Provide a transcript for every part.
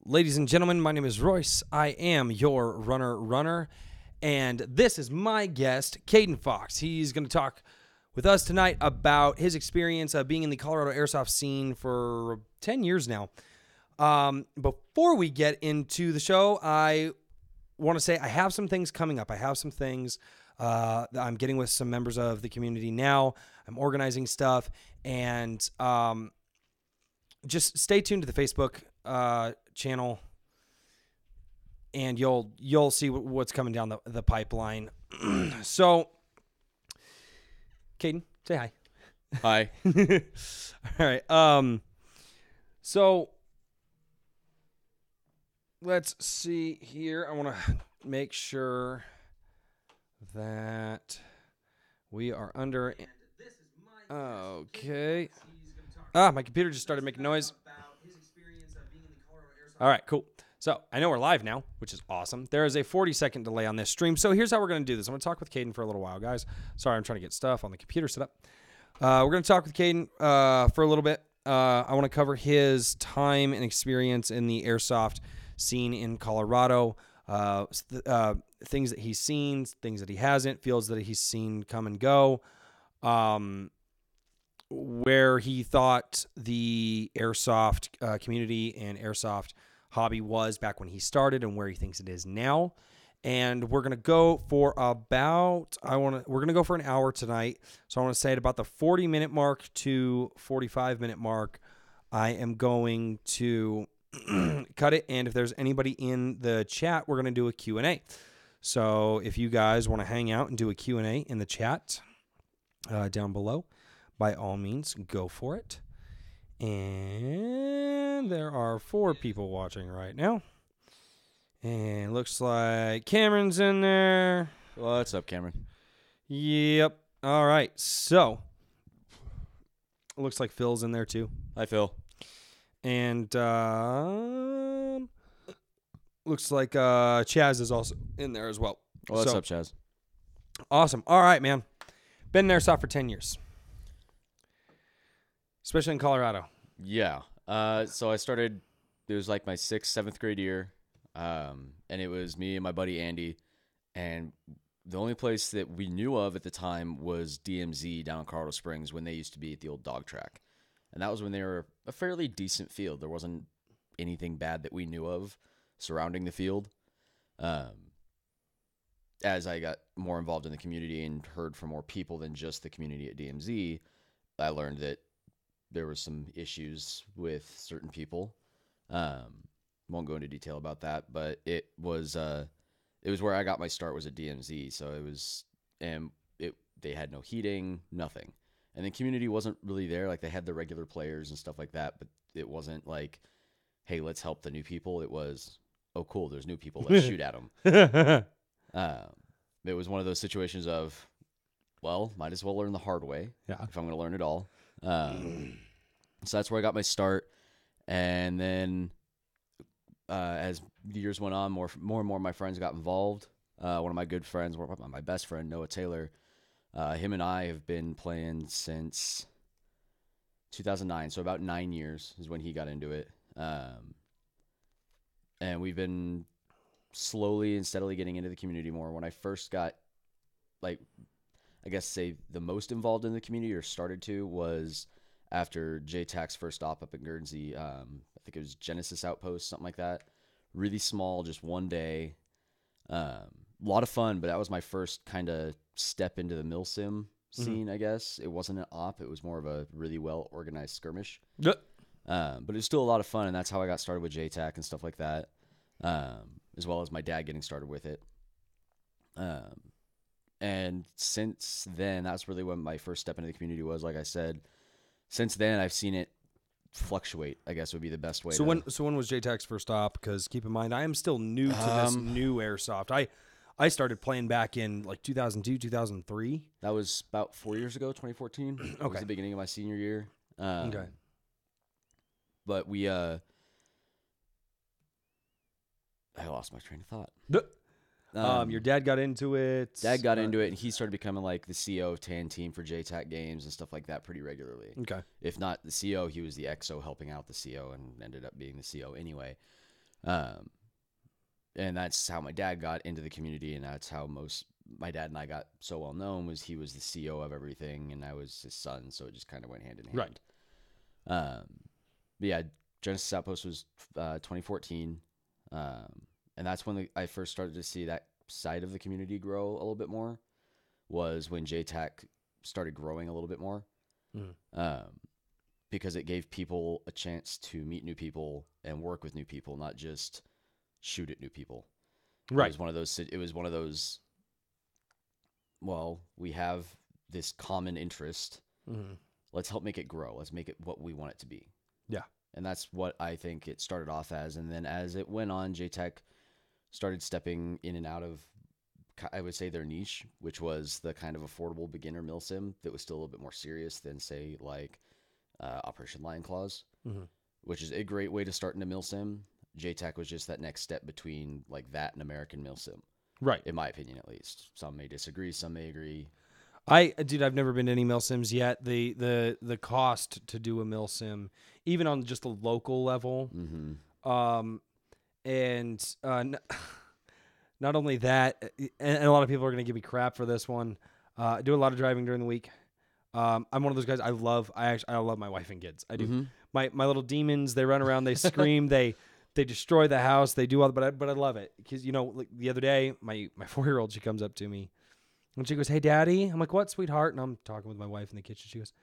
Ladies and gentlemen, my name is Royce. I am your runner, and this is my guest, Caden Fox. He's going to talk with us tonight about his experience of being in the Colorado Airsoft scene for 10 years now. Before we get into the show, I want to say I have some things coming up. I have some things that I'm getting with some members of the community now. I'm organizing stuff, and just stay tuned to the Facebook channel, and you'll see what's coming down the pipeline. So, Caden, say hi. Hi. All right. So let's see here. I want to make sure that we are under. Okay. My computer just started making noise. All right, cool. So I know we're live now, which is awesome. There is a 40-second delay on this stream. So here's how we're going to do this. I'm going to talk with Caden for a little while, guys. Sorry, I'm trying to get stuff on the computer set up. We're going to talk with Caden for a little bit. I want to cover his time and experience in the airsoft scene in Colorado, things that he's seen, things that he hasn't, fields that he's seen come and go, where he thought the airsoft community and airsoft hobby was back when he started and where he thinks it is now. And we're going to go for we're going to go for an hour tonight. So I want to say at about the 40-minute mark to 45-minute mark, I am going to cut it. And if there's anybody in the chat, we're going to do a Q&A. So if you guys want to hang out and do a Q&A in the chat down below, by all means, go for it. And there are 4 people watching right now. And looks like Cameron's in there. What's up, Cameron? Yep. All right. So, looks like Phil's in there too. Hi, Phil. And looks like Chaz is also in there as well. What's up, Chaz? Awesome. All right, man. Been in airsoft for 10 years. Especially in Colorado. Yeah. So I started, it was like my 6th, 7th grade year. And it was me and my buddy Andy. And the only place that we knew of at the time was DMZ down in Colorado Springs when they used to be at the old dog track. And that was when they were a fairly decent field. There wasn't anything bad that we knew of surrounding the field. As I got more involved in the community and heard from more people than just the community at DMZ, I learned that there were some issues with certain people. Won't go into detail about that, but it was where I got my start, was at DMZ. So they had no heating, nothing. And the community wasn't really there. Like, they had the regular players and stuff like that, but it wasn't like, hey, let's help the new people. It was, oh, cool, there's new people, let's shoot at them. It was one of those situations of, well, might as well learn the hard way if I'm going to learn it all. So that's where I got my start. And then as the years went on, more and more of my friends got involved. One of my good friends, my best friend, Noah Taylor, him and I have been playing since 2009. So about 9 years is when he got into it. And we've been slowly and steadily getting into the community more. When I first got, like, I guess say the most involved in the community, or started to, was after JTAC's first stop up in Guernsey. I think it was Genesis Outpost, something like that. Really small, just one day. A lot of fun, but that was my first kind of step into the milsim scene, I guess. It wasn't an op. It was more of a really well-organized skirmish. But it was still a lot of fun, and that's how I got started with JTAC and stuff like that, as well as my dad getting started with it. And since then, that's really when my first step into the community was, like I said. Since then, I've seen it fluctuate, I guess would be the best way. So when was JTAC's first stop? Because keep in mind, I am still new to this new airsoft. I started playing back in like 2002, 2003. That was about 4 years ago, 2014. It was the beginning of my senior year. Okay. But we, I lost my train of thought. Your dad got into it. Dad got into it, and he started becoming like the CO of TAN team for JTAC games and stuff like that pretty regularly. Okay. If not the CO, he was the XO helping out the CO and ended up being the CO anyway. And that's how my dad got into the community, and that's how my dad and I got so well known. Was he was the CEO of everything, and I was his son, so it just kind of went hand in hand. Right. But yeah, Genesis Outpost was 2014, and that's when I first started to see that side of the community grow a little bit more. Was when JTAC started growing a little bit more, because it gave people a chance to meet new people and work with new people, not just shoot at new people. Right. It was one of those. Well, we have this common interest. Let's help make it grow. Let's make it what we want it to be. Yeah. And that's what I think it started off as. And then as it went on, JTAC started stepping in and out of, I would say, their niche, which was the kind of affordable beginner milsim that was still a little bit more serious than, say, like Operation Lion Claws, which is a great way to start into milsim. JTAC was just that next step between like that and American milsim. Right. In my opinion, at least. Some may disagree, some may agree. I've never been to any milsims yet. The cost to do a milsim, even on just a local level, and not only that, and a lot of people are going to give me crap for this one. I do a lot of driving during the week. I'm one of those guys. I love my wife and kids. I do. My little demons. They run around. They scream. They destroy the house. They do all, but I love it because like the other day, my 4-year-old, she comes up to me and she goes, "Hey, Daddy." I'm like, "What, sweetheart?" And I'm talking with my wife in the kitchen. She goes,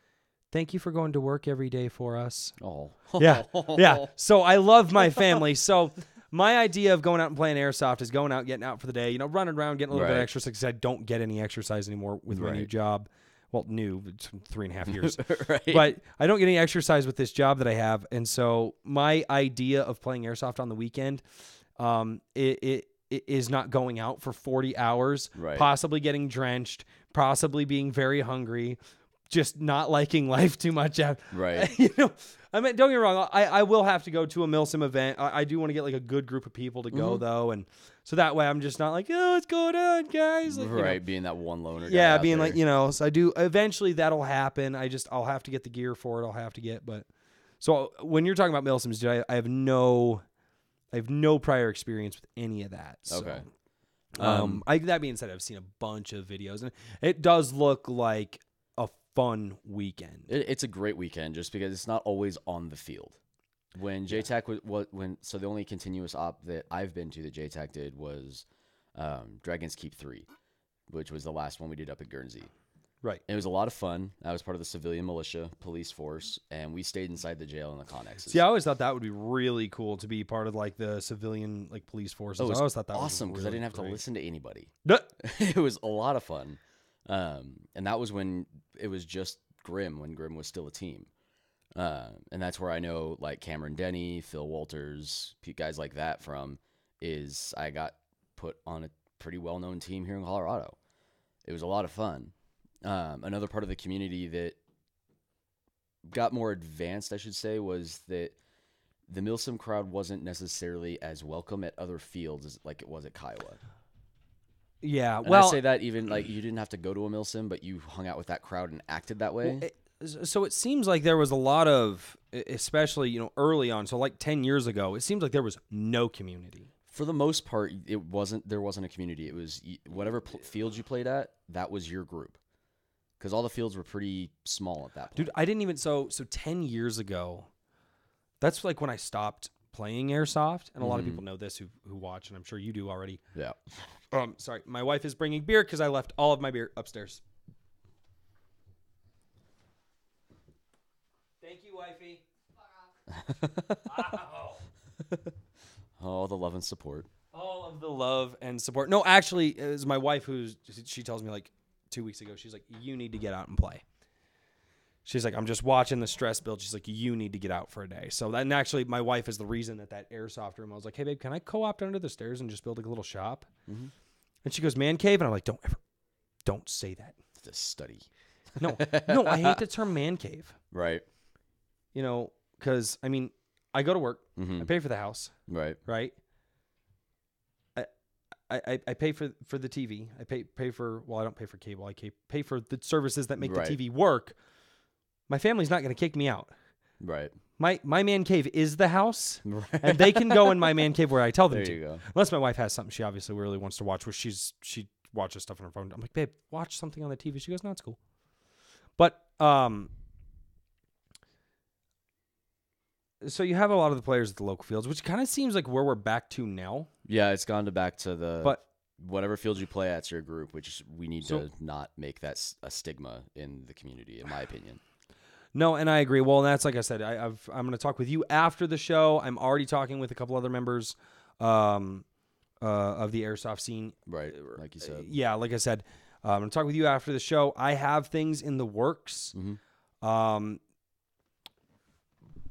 "Thank you for going to work every day for us." Oh, yeah. So I love my family. So my idea of going out and playing airsoft is going out, getting out for the day, running around, getting a little bit of exercise. Because I don't get any exercise anymore with my new job. Well, new, it's 3.5 years. Right. But I don't get any exercise with this job that I have. And so my idea of playing airsoft on the weekend, it is not going out for 40 hours, possibly getting drenched, possibly being very hungry, just not liking life too much. Right. I mean, don't get me wrong. I will have to go to a milsim event. I do want to get like a good group of people to go though. And so that way I'm just not like, "Oh, what's going on, guys?" Like, being that one loner guy. Yeah, being there. Like, so I do, eventually that'll happen. I'll have to get the gear for it. I'll have to get, but so when you're talking about milsims, dude, I have no prior experience with any of that. So, okay. That being said, I've seen a bunch of videos and it does look like a fun weekend. It's a great weekend just because it's not always on the field. When JTAC so the only continuous op that I've been to that JTAC did was Dragon's Keep 3, which was the last one we did up at Guernsey. Right. And it was a lot of fun. I was part of the civilian militia police force, and we stayed inside the jail in the connexes. See, I always thought that would be really cool to be part of like the civilian like police forces. I always thought that awesome was because really I didn't have great. to listen to anybody. It was a lot of fun. And that was when it was just Grimm, when Grimm was still a team. And that's where I know like Cameron Denny, Phil Walters, guys like that I got put on a pretty well-known team here in Colorado. It was a lot of fun. Another part of the community that got more advanced, I should say, was that the milsim crowd wasn't necessarily as welcome at other fields as like it was at Kiowa. Yeah, and I say that even like you didn't have to go to a milsim, but you hung out with that crowd and acted that way. So it seems like there was a lot of, especially early on. So like 10 years ago, it seems like there was no community. For the most part, there wasn't a community. It was whatever field you played at, that was your group. Because all the fields were pretty small at that point. Dude, I didn't even, so 10 years ago, that's like when I stopped playing airsoft. And a lot of people know this who watch, and I'm sure you do already. Yeah. Sorry, my wife is bringing beer because I left all of my beer upstairs. Thank you, wifey. Wow. All the love and support. All of the love and support. No, actually, it was my wife she tells me like 2 weeks ago, she's like, "You need to get out and play." She's like, "I'm just watching the stress build." She's like, "You need to get out for a day." So then actually my wife is the reason that airsoft room, I was like, "Hey babe, can I co-opt under the stairs and just build like a little shop?" And she goes, "Man cave." And I'm like, don't say that. It's a study. No, I hate the term man cave. Right. Because I mean, I go to work, I pay for the house. Right. I pay for the TV. I pay for, well, I don't pay for cable. I pay for the services that make the TV work. My family's not going to kick me out. Right. My man cave is the house, Right. and they can go in my man cave where I tell them There to. you go. Unless my wife has something she obviously really wants to watch, where she watches stuff on her phone. I'm like, babe, watch something on the TV. She goes, no, it's cool. But so you have a lot of the players at the local fields, which kind of seems like where we're back to now. Yeah, it's gone back to the But whatever fields you play at's your group, which we need So- to not make that a stigma in the community, in my opinion. no, and I agree. Well, and that's like I said, I'm going to talk with you after the show. I'm already talking with a couple other members of the airsoft scene. Right, like you said. Yeah, like I said, I'm going to talk with you after the show. I have things in the works,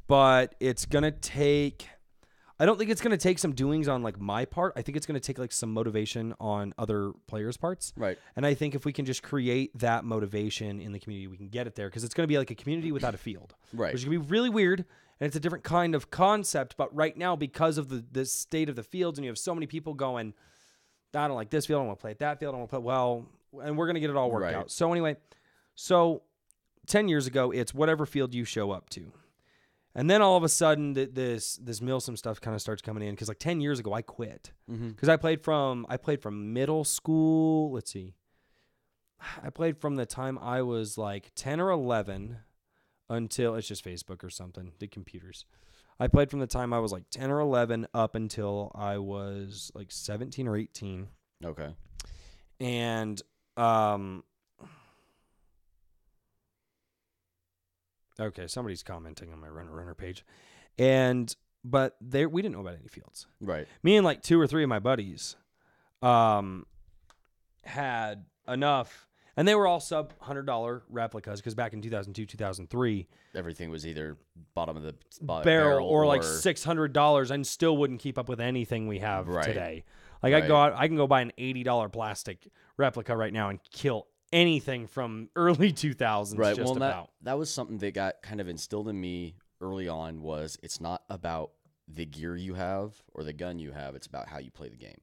but it's going to take. I don't think it's going to take some doings on like my part. I think it's going to take like some motivation on other players' parts. Right. And I think if we can just create that motivation in the community, we can get it there, because it's going to be like a community without a field. Right. Which is going to be really weird, and it's a different kind of concept. But right now, because of the state of the fields, and you have so many people going, I don't like this field, I don't want to play at that field, I don't want to play, well, and we're going to get it all worked Right. out. So anyway, 10 years ago, it's whatever field you show up to. And then all of a sudden, this Milsim stuff kind of starts coming in, because like 10 years ago, I quit because I played from middle school. Let's see, I played from the time I was like 10 or 11 until it's just Facebook or something. The computers. I played from the time I was like 10 or 11 up until I was like 17 or 18. Okay. And okay, somebody's commenting on my Runner page, but we didn't know about any fields. Right. Me and like 2 or 3 of my buddies had enough, and they were all sub $100 replicas, because back in 2002, 2003, Everything was either bottom of the barrel or like $600, and still wouldn't keep up with anything we have Right. today. Like Right. I can go buy an $80 plastic replica right now and kill anything from early 2000s. Right. Just Well, about. that was something that got kind of instilled in me early on, was it's not about the gear you have or the gun you have. It's about how you play the game.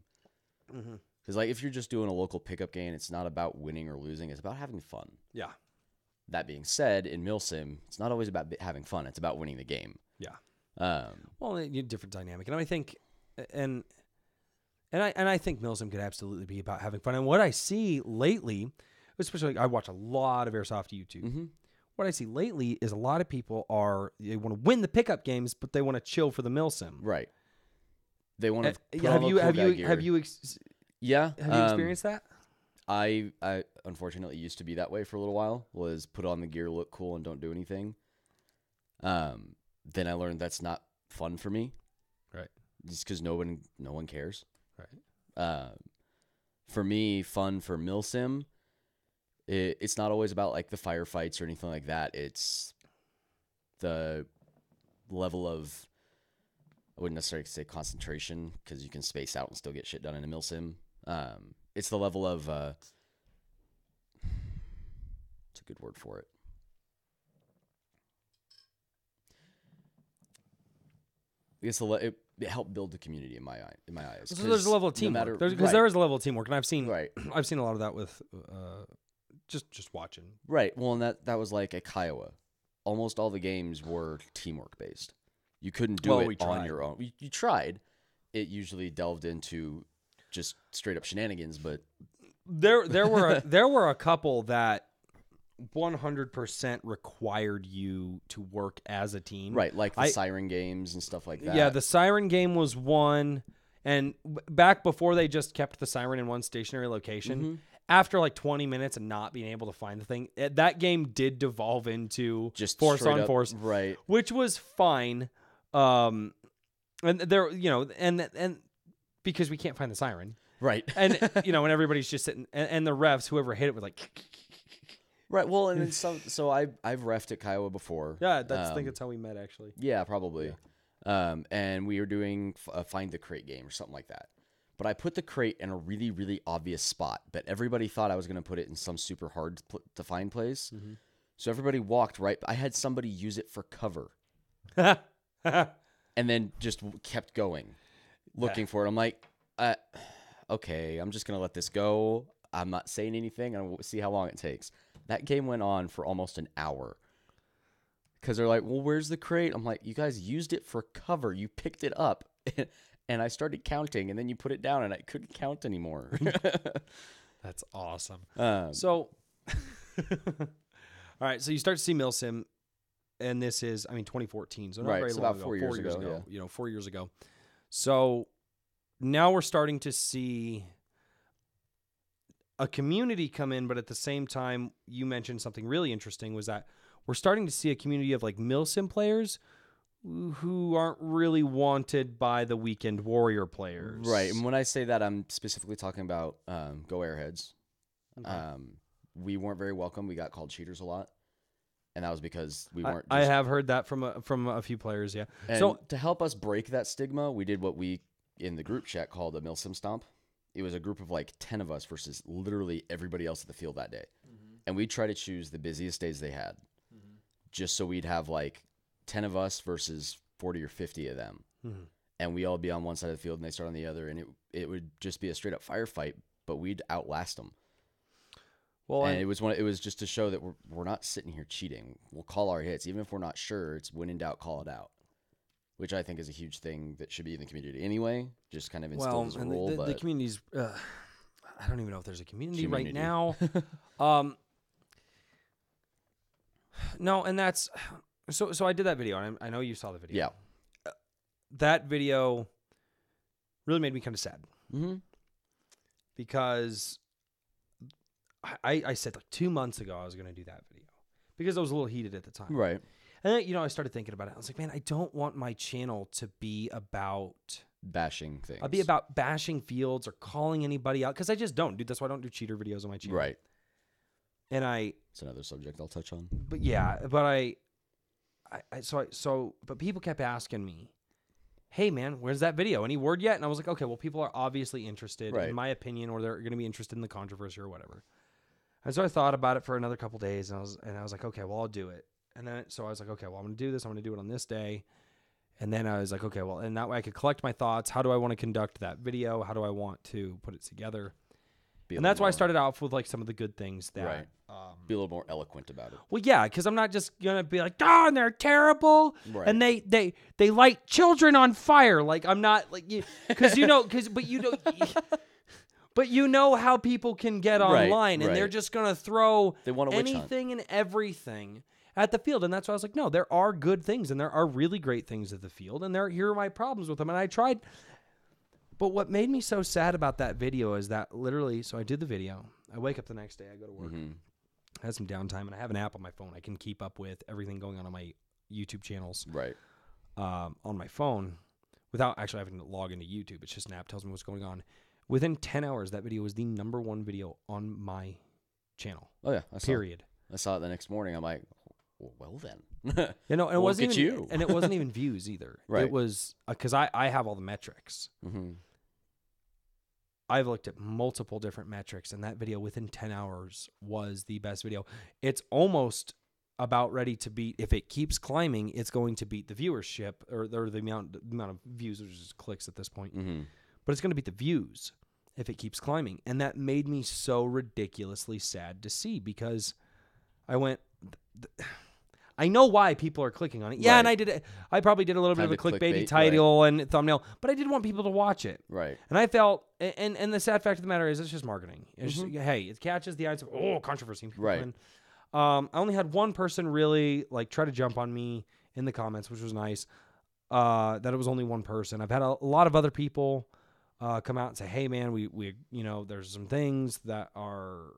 Because like if you're just doing a local pickup game, it's not about winning or losing. It's about having fun. Yeah. That being said, in Milsim, it's not always about having fun. It's about winning the game. Yeah. Um, Well, a different dynamic, and I think, and I think Milsim could absolutely be about having fun. And what I see lately, especially I watch a lot of airsoft YouTube. What I see lately is a lot of people they want to win the pickup games, but they want to chill for the Milsim. right. They want to. Have you experienced that? I unfortunately used to be that way for a little while. Was put on the gear, look cool, and don't do anything. Then I learned that's not fun for me. Right. Just because no one cares. Right. For me, fun for Milsim, it's not always about like the firefights or anything like that. It's the level of, I wouldn't necessarily say concentration, because you can space out and still get shit done in a Milsim. It's the level of, it's a good word for it. It helped build the community in my eyes. So there's a level of teamwork. Because there is a level of teamwork, and I've seen I've seen a lot of that with just watching. Right. Well, and that was like at Kiowa. Almost all the games were teamwork based. You couldn't do it on your own. You tried. It usually delved into just straight up shenanigans, but there were a couple that 100% required you to work as a team. right, like the siren games and stuff like that. Yeah, the siren game was one, and back before they just kept the siren in one stationary location, after like 20 minutes and not being able to find the thing, that game did devolve into just force on force, right? Which was fine. And there, and because we can't find the siren, right? And and everybody's just sitting, and the refs, whoever hit it, was like, right. Well, and then so I've reffed at Kiowa before. Yeah, I think that's how we met, actually. Yeah, probably. Yeah. And we were doing a find the crate game or something like that. But I put the crate in a really, really obvious spot, but everybody thought I was going to put it in some super hard to find place. So everybody walked right. I had somebody use it for cover. And then just kept going, looking for it. I'm like, okay, I'm just going to let this go. I'm not saying anything. And we'll see how long it takes. That game went on for almost an hour. because they're like, well, where's the crate? I'm like, you guys used it for cover. You picked it up. And I started counting, and then you put it down, and I couldn't count anymore. That's awesome. Um, So, all right. So you start to see Milsim, and this is, 2014. So not Right, very it's long about ago. 4 years ago, yeah. 4 years ago. So now we're starting to see a community come in, but at the same time, you mentioned something really interesting was that we're starting to see a community of like Milsim players who aren't really wanted by the Weekend Warrior players. right. And when I say that, I'm specifically talking about Go Airheads. Okay. We weren't very welcome. We got called cheaters a lot. And that was because we weren't. I have heard that from a few players, yeah. And So to help us break that stigma, we did what we, in the group chat, called a Milsim Stomp. It was a group of like 10 of us versus literally everybody else at the field that day. Mm-hmm. And we tried to choose the busiest days they had, just so we'd have like 10 of us versus 40 or 50 of them. Mm-hmm. And we all be on one side of the field and they start on the other. And it would just be a straight up firefight, but we'd outlast them. Well, and it was just to show that we're not sitting here cheating. We'll call our hits. Even if we're not sure, it's when in doubt, call it out. Which I think is a huge thing that should be in the community anyway. Just kind of instilled as a rule. The community's, I don't even know if there's a community right now. No, and that's, so I did that video, and I know you saw the video. Yeah. That video really made me kind of sad. Mm-hmm. Because I said like 2 months ago I was going to do that video because I was a little heated at the time. Right. And then, I started thinking about it. I was like, man, I don't want my channel to be about bashing things. I'll be about bashing fields or calling anybody out because I just don't, dude. That's why I don't do cheater videos on my channel. Right. And it's another subject I'll touch on. But yeah, but but people kept asking me, hey man, where's that video? Any word yet? And I was like, okay, well, people are obviously interested in my opinion, or they're going to be interested in the controversy or whatever. And so I thought about it for another couple days, and I was like, okay, well, I'll do it. And then so I was like, okay, well, I'm going to do this. I'm going to do it on this day. And then I was like, okay, well, and that way I could collect my thoughts. How do I want to conduct that video? How do I want to put it together? And that's why I started off with like some of the good things that be a little more eloquent about it. Well, yeah, because I'm not just gonna be like, oh, and they're terrible, and they light children on fire. Like I'm not like you, because but you know how people can get online, and they're just gonna throw anything and everything at the field, and that's why I was like, no, there are good things, and there are really great things at the field, and here are my problems with them, and I tried. But what made me so sad about that video is that literally, so I did the video. I wake up the next day, I go to work, I have some downtime, and I have an app on my phone. I can keep up with everything going on my YouTube channels on my phone without actually having to log into YouTube. It's just an app tells me what's going on. Within 10 hours, that video was the #1 video on my channel. Oh, yeah. Period. I saw it the next morning. I'm like, well then. And it wasn't even, and it wasn't even views either. It was because I have all the metrics. Mm-hmm. I've looked at multiple different metrics, and that video within 10 hours was the best video. It's almost about ready to beat. If it keeps climbing, it's going to beat the viewership or the amount of views, which is clicks at this point. Mm-hmm. But it's going to beat the views if it keeps climbing. And that made me so ridiculously sad to see because I went, I know why people are clicking on it. Yeah, and I did it. I probably did a little bit of a clickbaity title and thumbnail, but I did want people to watch it. Right. And I felt, and the sad fact of the matter is, it's just marketing. It's just, hey, it catches the eyes of controversy. Right. I only had one person really like try to jump on me in the comments, which was nice. That it was only one person. I've had a lot of other people come out and say, hey man, we there's some things that are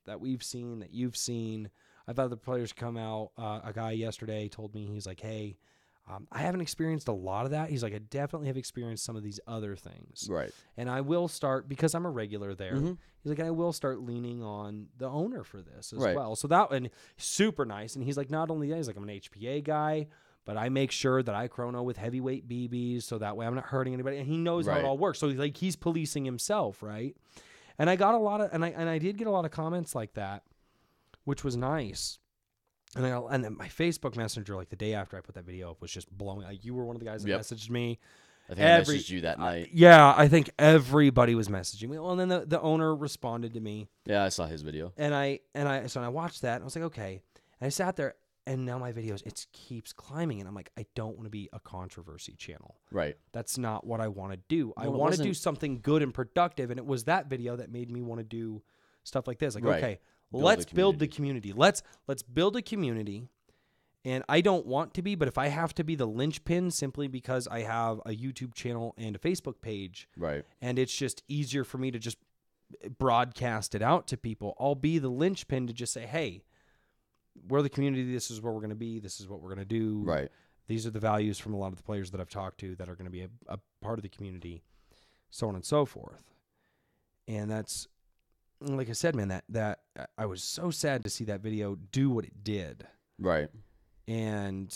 that we've seen, that you've seen. I've had other players come out. A guy yesterday told me, he's like, hey, I haven't experienced a lot of that. He's like, I definitely have experienced some of these other things. Right. And I will start, because I'm a regular there, he's like, I will start leaning on the owner for this as well. So that one, super nice. And he's like, not only that, he's like, I'm an HPA guy, but I make sure that I chrono with heavyweight BBs so that way I'm not hurting anybody. And he knows how it all works. So he's policing himself, right? And I got a lot of, and I did get a lot of comments like that, which was nice. And then my Facebook Messenger, like the day after I put that video up, was just blowing. Like you were one of the guys that messaged me. I think I messaged you that night. Yeah, I think everybody was messaging me. Well, and then the owner responded to me. Yeah, I saw his video. And I watched that, and I was like, okay. And I sat there, And now my videos, it keeps climbing. And I'm like, I don't want to be a controversy channel. Right. That's not what I want to do. I Well, it want to do wasn't- something good and productive. And it was that video that made me want to do stuff like this. Like, Right. okay, Build let's a build the community. community. Let's build a community. And I don't want to be, but if I have to be the linchpin simply because I have a YouTube channel and a Facebook page, Right. and it's just easier for me to just broadcast it out to people, I'll be the linchpin to just say, hey, we're the community. This is where we're going to be. This is what we're going to do. Right. These are the values from a lot of the players that I've talked to that are going to be a part of the community, so on and so forth. And that's, like I said, man, that I was so sad to see that video do what it did. Right. And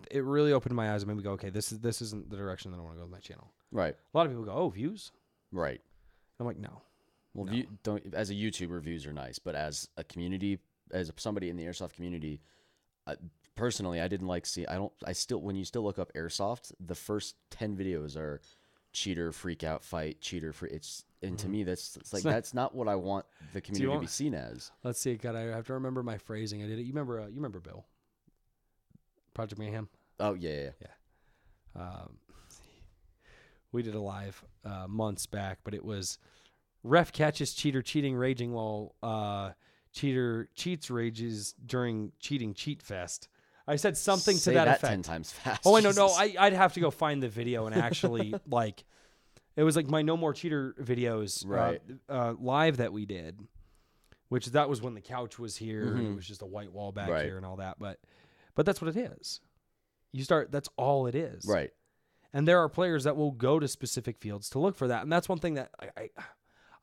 it really opened my eyes and made me go, okay, this isn't the direction that I want to go with my channel. Right. A lot of people go, oh, views? Right. I'm like, no. Well, No. as a YouTuber, views are nice, but as a community, as somebody in the airsoft community, personally, I didn't like see. When you still look up airsoft, the first 10 videos are cheater, freak out, fight, cheater, and to me, that's not what I want the community to be seen as. Let's see, God, I have to remember my phrasing. I did it. You remember Bill? Project Mayhem? Oh yeah. We did a live months back, but it was ref catches cheater cheating raging while cheater cheats rages during cheating cheat fest. I said something Say to that that effect. 10 times fast. Oh, I know. Jesus. No, I'd have to go find the video and actually like, it was like my No More Cheater videos Right. live that we did, which that was when the couch was here and it Mhm. was just a white wall back Right. here and all that. But that's what it is. That's all it is. Right. And there are players that will go to specific fields to look for that. And that's one thing that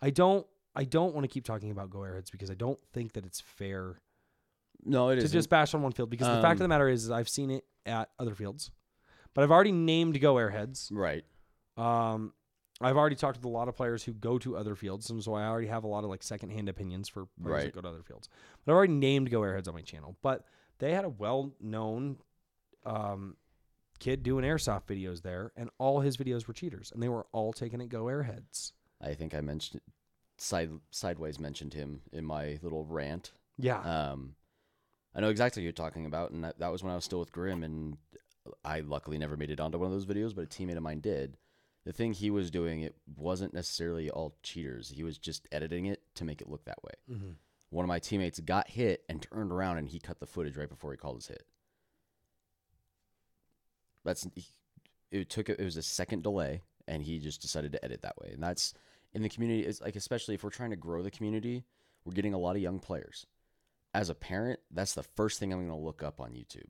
I don't want to keep talking about Go Airheads because I don't think that it's fair No, it to isn't. just bash on one field because the fact of the matter is I've seen it at other fields, but I've already named Go Airheads. Right. I've already talked with a lot of players who go to other fields, and so I already have a lot of like secondhand opinions for players that go to other fields. But I've already named Go Airheads on my channel. But they had a well-known kid doing airsoft videos there, and all his videos were cheaters, and they were all taken at Go Airheads. I think I mentioned sideways mentioned him in my little rant. Yeah. I know exactly what you're talking about, and that was when I was still with Grim, and I luckily never made it onto one of those videos, but a teammate of mine did. The thing he was doing, it wasn't necessarily all cheaters. He was just editing it to make it look that way. Mm-hmm. One of my teammates got hit and turned around, and he cut the footage right before he called his hit. It was a second delay, and he just decided to edit that way. And that's in the community. It's like, especially if we're trying to grow the community, we're getting a lot of young players. As a parent, that's the first thing I'm going to look up on YouTube.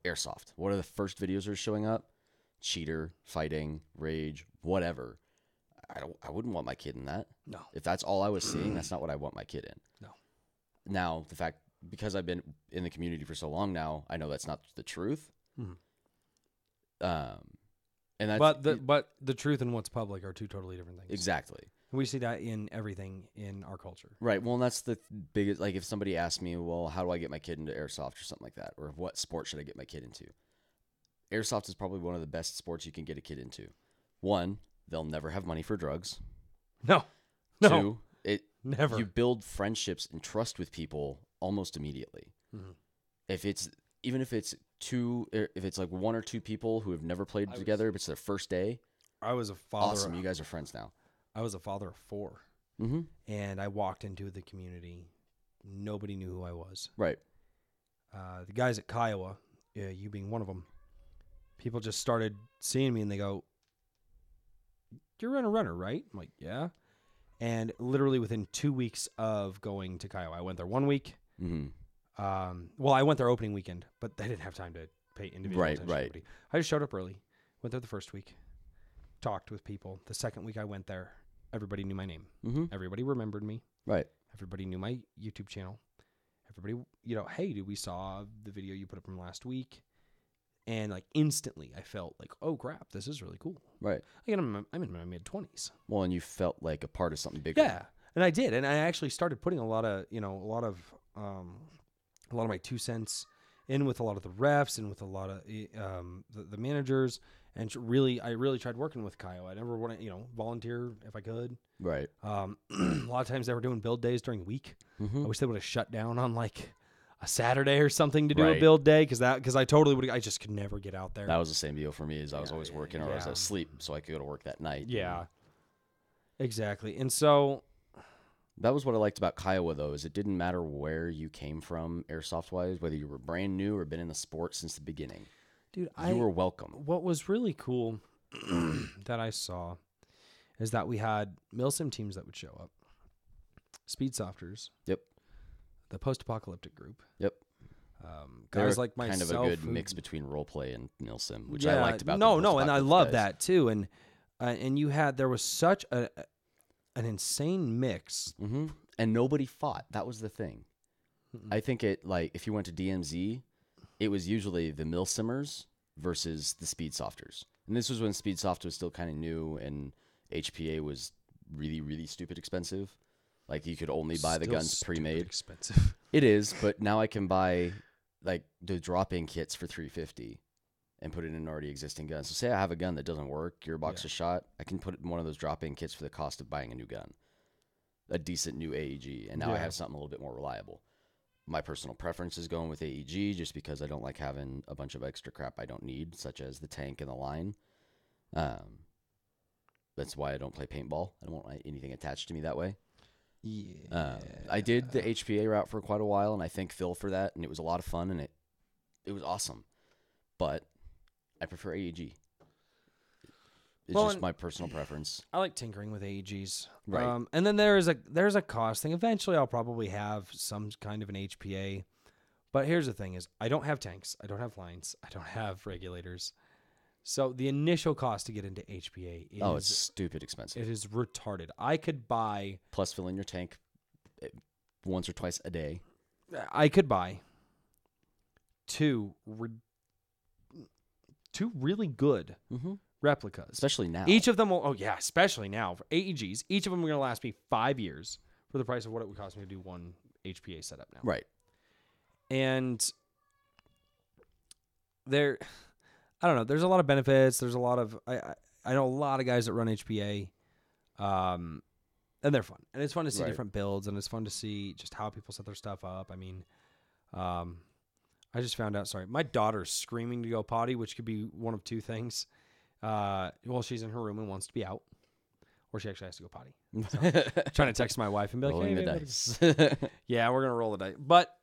Airsoft. What are the first videos that are showing up? Cheater, fighting, rage, whatever. I wouldn't want my kid in that. No. If that's all I was seeing, that's not what I want my kid in. No. Now, because I've been in the community for so long now, I know that's not the truth. Mm-hmm. And that's But the truth and what's public are two totally different things. exactly. We see that in everything in our culture. Right. Well, and that's the biggest, like if somebody asked me, well, how do I get my kid into airsoft or something like that? Or what sport should I get my kid into? Airsoft is probably one of the best sports you can get a kid into. One, they'll never have money for drugs. No. Two, Never. you build friendships and trust with people almost immediately. Mm-hmm. If it's like one or two people who have never played together, if it's their first day, I was a father. awesome. You guys are friends now. I was a father of 4. Mm-hmm. And I walked into the community. Nobody knew who I was. Right. The guys at Kiowa, you being one of them, people just started seeing me and they go, "You're a runner, right?" I'm like, "Yeah." And literally within 2 weeks of going to Kiowa, I went there 1 week. Mm-hmm. Well, I went there opening weekend, but they didn't have time to pay individual attention to Right. everybody. I just showed up early, went there the first week, talked with people. The second week I went there, everybody knew my name. Mm-hmm. Everybody remembered me. Right. Everybody knew my YouTube channel. Everybody, hey, dude, we saw the video you put up from last week. And like instantly I felt like, oh crap, this is really cool. Right. Again, I'm in my mid-20s. Well, and you felt like a part of something bigger. Yeah. And I did. And I actually started putting a lot of my 2 cents in with a lot of the refs and with a lot of the managers. And I really tried working with Kyle. I never want to, volunteer if I could. Right. A lot of times they were doing build days during the week. Mm-hmm. I wish they would have shut down on like a Saturday or something to do a Right. build day because I totally would. I just could never get out there. That was the same deal for me. As I was always working or I was yeah. asleep, so I could go to work that night. Yeah, exactly. And so That was what I liked about Kiowa, though, is it didn't matter where you came from, airsoft-wise, whether you were brand new or been in the sport since the beginning. dude, You were welcome. What was really cool that I saw is that we had milsim teams that would show up, speed softers. Yep. The post-apocalyptic group. Yep. Guys like myself. Kind of a good mix between role play and milsim, which yeah, I liked about. No, and I love guys. that too. And there was such an insane mix. Mm-hmm. And nobody fought. That was the thing. I think if you went to DMZ, it was usually the milsimmers versus the speed softers. And this was when speed soft was still kind of new and HPA was really, really stupid expensive. Like you could only buy the guns pre-made. Expensive. It is, but now I can buy like the drop-in kits for $350 and put it in an already existing gun. So say I have a gun that doesn't work, gearbox is shot, I can put it in one of those drop-in kits for the cost of buying a new gun, a decent new AEG, and now I have something a little bit more reliable. My personal preference is going with AEG just because I don't like having a bunch of extra crap I don't need, such as the tank and the line. That's why I don't play paintball. I don't want anything attached to me that way. Yeah. I did the HPA route for quite a while, and I thank Phil for that, and it was a lot of fun, and it was awesome. But I prefer AEG. It's just my personal preference. I like tinkering with AEGs. Right. And then there's a cost thing. Eventually, I'll probably have some kind of an HPA. But here's the thing: is I don't have tanks, I don't have lines, I don't have regulators. So the initial cost to get into HPA is it's stupid expensive. It is retarded. I could buy plus filling your tank once or twice a day. I could buy two really good replicas, especially now. Each of them will. Especially now for AEGs. Each of them are going to last me 5 years for the price of what it would cost me to do one HPA setup now. Right. And I don't know. There's a lot of benefits. There's a lot of I know a lot of guys that run HPA, and they're fun. And it's fun to see different builds, and it's fun to see just how people set their stuff up. I mean, I just found out. Sorry, my daughter's screaming to go potty, which could be one of two things. Well, she's in her room and wants to be out, or she actually has to go potty. So, trying to text my wife and be like, rolling "Hey, the dice." Yeah, we're gonna roll the dice. But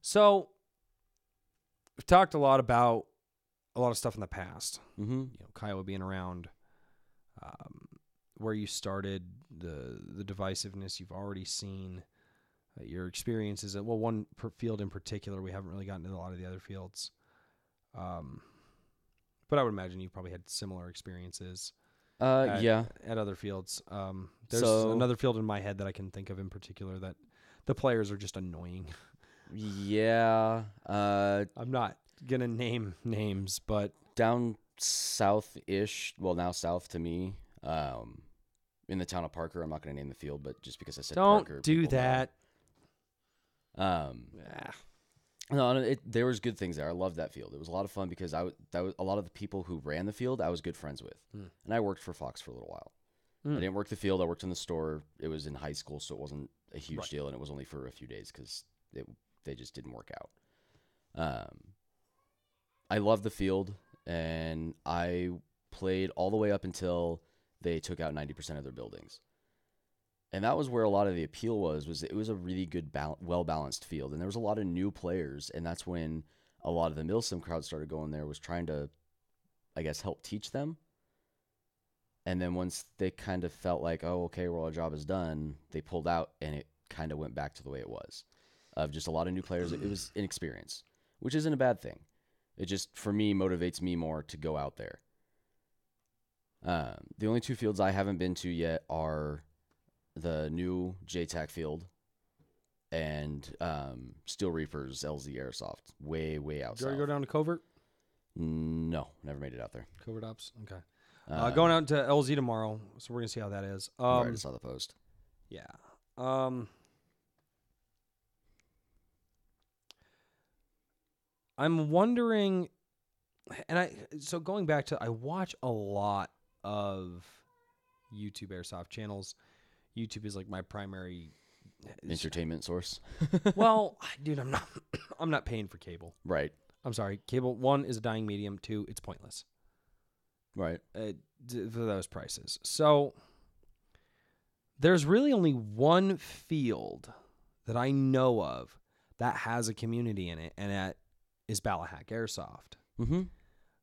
so we've talked a lot about a lot of stuff in the past. Mm-hmm. You know, Kiowa being around, where you started, the divisiveness you've already seen, your experiences at one field in particular. We haven't really gotten into a lot of the other fields, but I would imagine you probably had similar experiences. At other fields. There's another field in my head that I can think of in particular that the players are just annoying. Yeah. I'm not gonna name names, but down south-ish, well, now south to me, in the town of Parker. I'm not going to name the field, but just because I said Parker. Don't do that. No, there was good things there. I loved that field. It was a lot of fun because that was a lot of the people who ran the field I was good friends with. And I worked for Fox for a little while. I didn't work the field. I worked in the store. It was in high school, so it wasn't a huge deal, and it was only for a few days because they just didn't work out. I loved the field, and I played all the way up until they took out 90% of their buildings. And that was where a lot of the appeal was it was a really good, well-balanced field. And there was a lot of new players, and that's when a lot of the Milsim crowd started going there, was trying to, I guess, help teach them. And then once they kind of felt like, oh, okay, well, our job is done, they pulled out, and it kind of went back to the way it was. Of just a lot of new players. It was inexperience, which isn't a bad thing. It just, for me, motivates me more to go out there. The only two fields I haven't been to yet are the new JTAC field and Steel Reapers LZ Airsoft, way out Did you south. already go down to Covert? No, never made it out there. Covert Ops? Okay. Going out to LZ tomorrow, so we're going to see how that is. Right, I saw the post. Yeah. I'm wondering, so going back to, I watch a lot of YouTube Airsoft channels. YouTube is like my primary entertainment source. Well, dude, I'm not paying for cable. Right. I'm sorry. Cable, 1, is a dying medium. 2, it's pointless. Right. For those prices. So there's really only one field that I know of that has a community in it, and that is Ballahack Airsoft. Mm-hmm.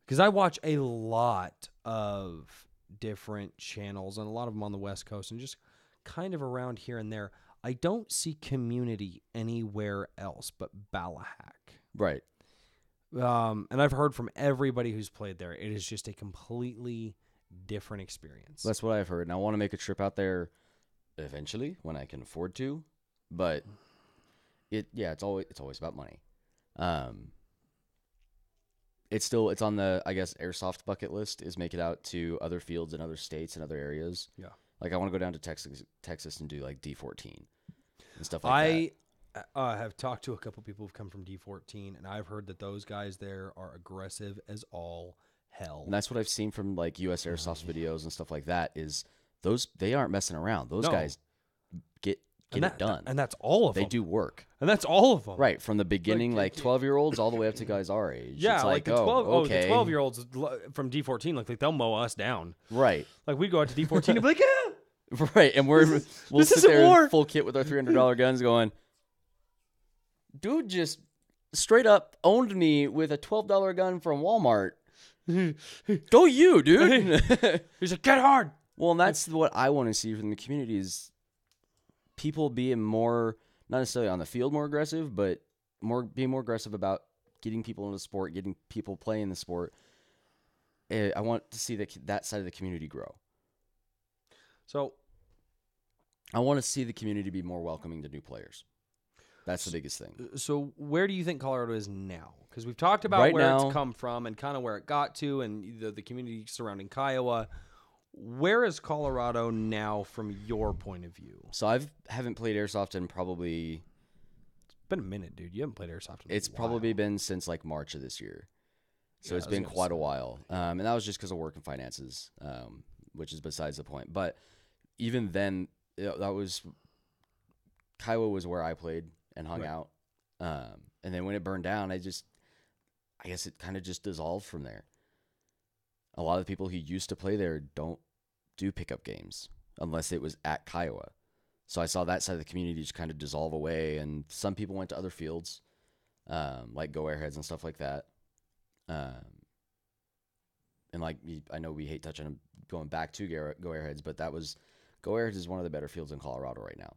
Because I watch a lot of different channels, and a lot of them on the West Coast, and just kind of around here and there. I don't see community anywhere else but Ballahack. Right. And I've heard from everybody who's played there, it is just a completely different experience. That's what I've heard. And I want to make a trip out there eventually when I can afford to. But it's always about money. It's on the, I guess, Airsoft bucket list is make it out to other fields in other states and other areas. Yeah. Like I want to go down to Texas and do like D14 and stuff like that. I have talked to a couple people who've come from D14, and I've heard that those guys there are aggressive as all hell. And that's what I've seen from like US Airsoft videos and stuff like that is they aren't messing around. Those guys get it done. And that's all of them. They do work. And that's all of them. Right, from the beginning, like 12-year-olds all the way up to guys our age. Yeah, it's like the 12, okay. the 12-year-olds from D14, like they'll mow us down. Right. Like we'd go out to D14 and be like, yeah. Right, and we'll sit there in full kit with our $300 guns going, dude just straight up owned me with a $12 gun from Walmart. Go you, dude. He's like, get hard. Well, and that's what I want to see from the community is people being more, not necessarily on the field more aggressive, but being more aggressive about getting people into the sport, getting people playing the sport. I want to see that side of the community grow. So I want to see the community be more welcoming to new players. That's the biggest thing. So where do you think Colorado is now? Because we've talked about Right where now, it's come from and kind of where it got to and the community surrounding Kiowa. Where is Colorado now from your point of view? So I haven't played Airsoft in probably... It's been a minute, dude. You haven't played Airsoft in It's a while. probably been since like March of this year. So it's been quite a while. And that was just because of work and finances, which is besides the point. But even then, that was... Kiowa was where I played and hung out. And then when it burned down, I guess it kind of just dissolved from there. A lot of the people who used to play there don't do pickup games unless it was at Kiowa. So I saw that side of the community just kind of dissolve away, and some people went to other fields, like Go Airheads and stuff like that. And like I know we hate touching going back to Go Airheads, but Go Airheads is one of the better fields in Colorado right now,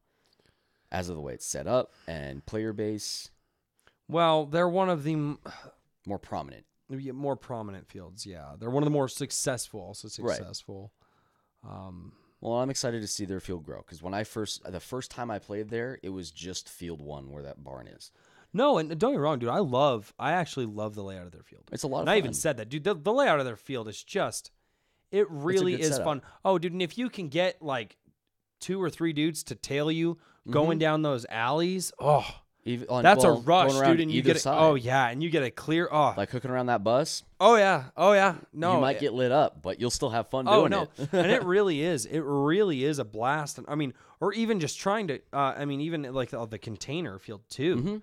as of the way it's set up and player base. Well, they're one of the more prominent fields. Yeah, they're one of the more successful. Also successful. Right. Well, I'm excited to see their field grow because the first time I played there, it was just Field 1 where that barn is. No, and don't get me wrong, dude. I actually love the layout of their field. It's a lot of fun. fun. I even said that, dude. The layout of their field is just, it really is setup. fun. Oh, dude, and if you can get like 2 or 3 dudes to tail you going down those alleys, that's a rush, dude. And you get and you get a clear, like hooking around that bus. Oh yeah. No, you might get lit up, but you'll still have fun doing it. And it really is. It really is a blast. I mean, or even just trying to. Even like the container field too. Mm-hmm.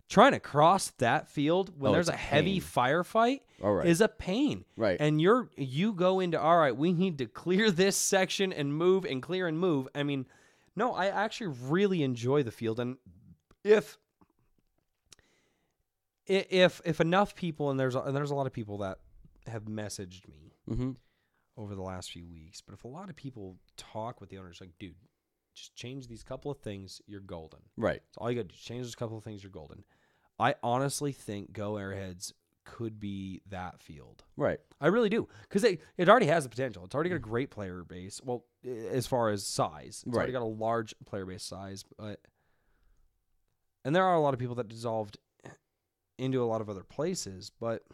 Trying to cross that field when there's a heavy firefight is a pain. Right. And you go into, all right, we need to clear this section and move and clear and move. I mean, no, I actually really enjoy the field. And if enough people, and there's a lot of people that have messaged me over the last few weeks, but if a lot of people talk with the owners, like, dude, just change these couple of things, you're golden. Right. So all you got to do is change those couple of things, you're golden. I honestly think Go Airheads could be that field. Right. I really do. Because it already has the potential. It's already got a great player base. Well, as far as size. It's already got a large player base size. And there are a lot of people that dissolved into a lot of other places. But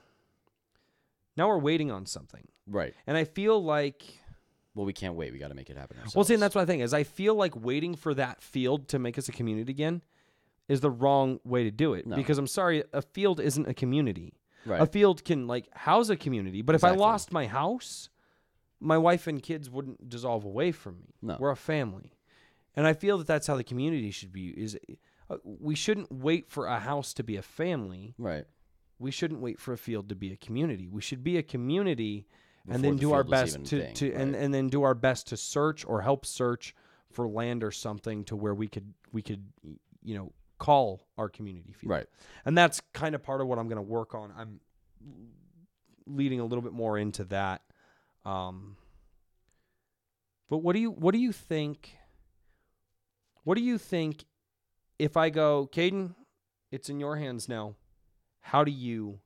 now we're waiting on something. Right. And I feel like... Well, we can't wait. We got to make it happen ourselves. Well, see, and that's what I think is I feel like waiting for that field to make us a community again is the wrong way to do it. No. Because I'm sorry, a field isn't a community. Right. A field can house a community, but if I lost my house, my wife and kids wouldn't dissolve away from me. No. We're a family. And I feel that that's how the community should be. We shouldn't wait for a house to be a family. Right. We shouldn't wait for a field to be a community. We should be a community and Before then the do our field was best even a to, thing, to right. and then do our best to search or help search for land or something to where we could call our community field. Right. And that's kind of part of what I'm going to work on. I'm leading a little bit more into that. But what do you think? What do you think if I go, Caden, it's in your hands now. How do you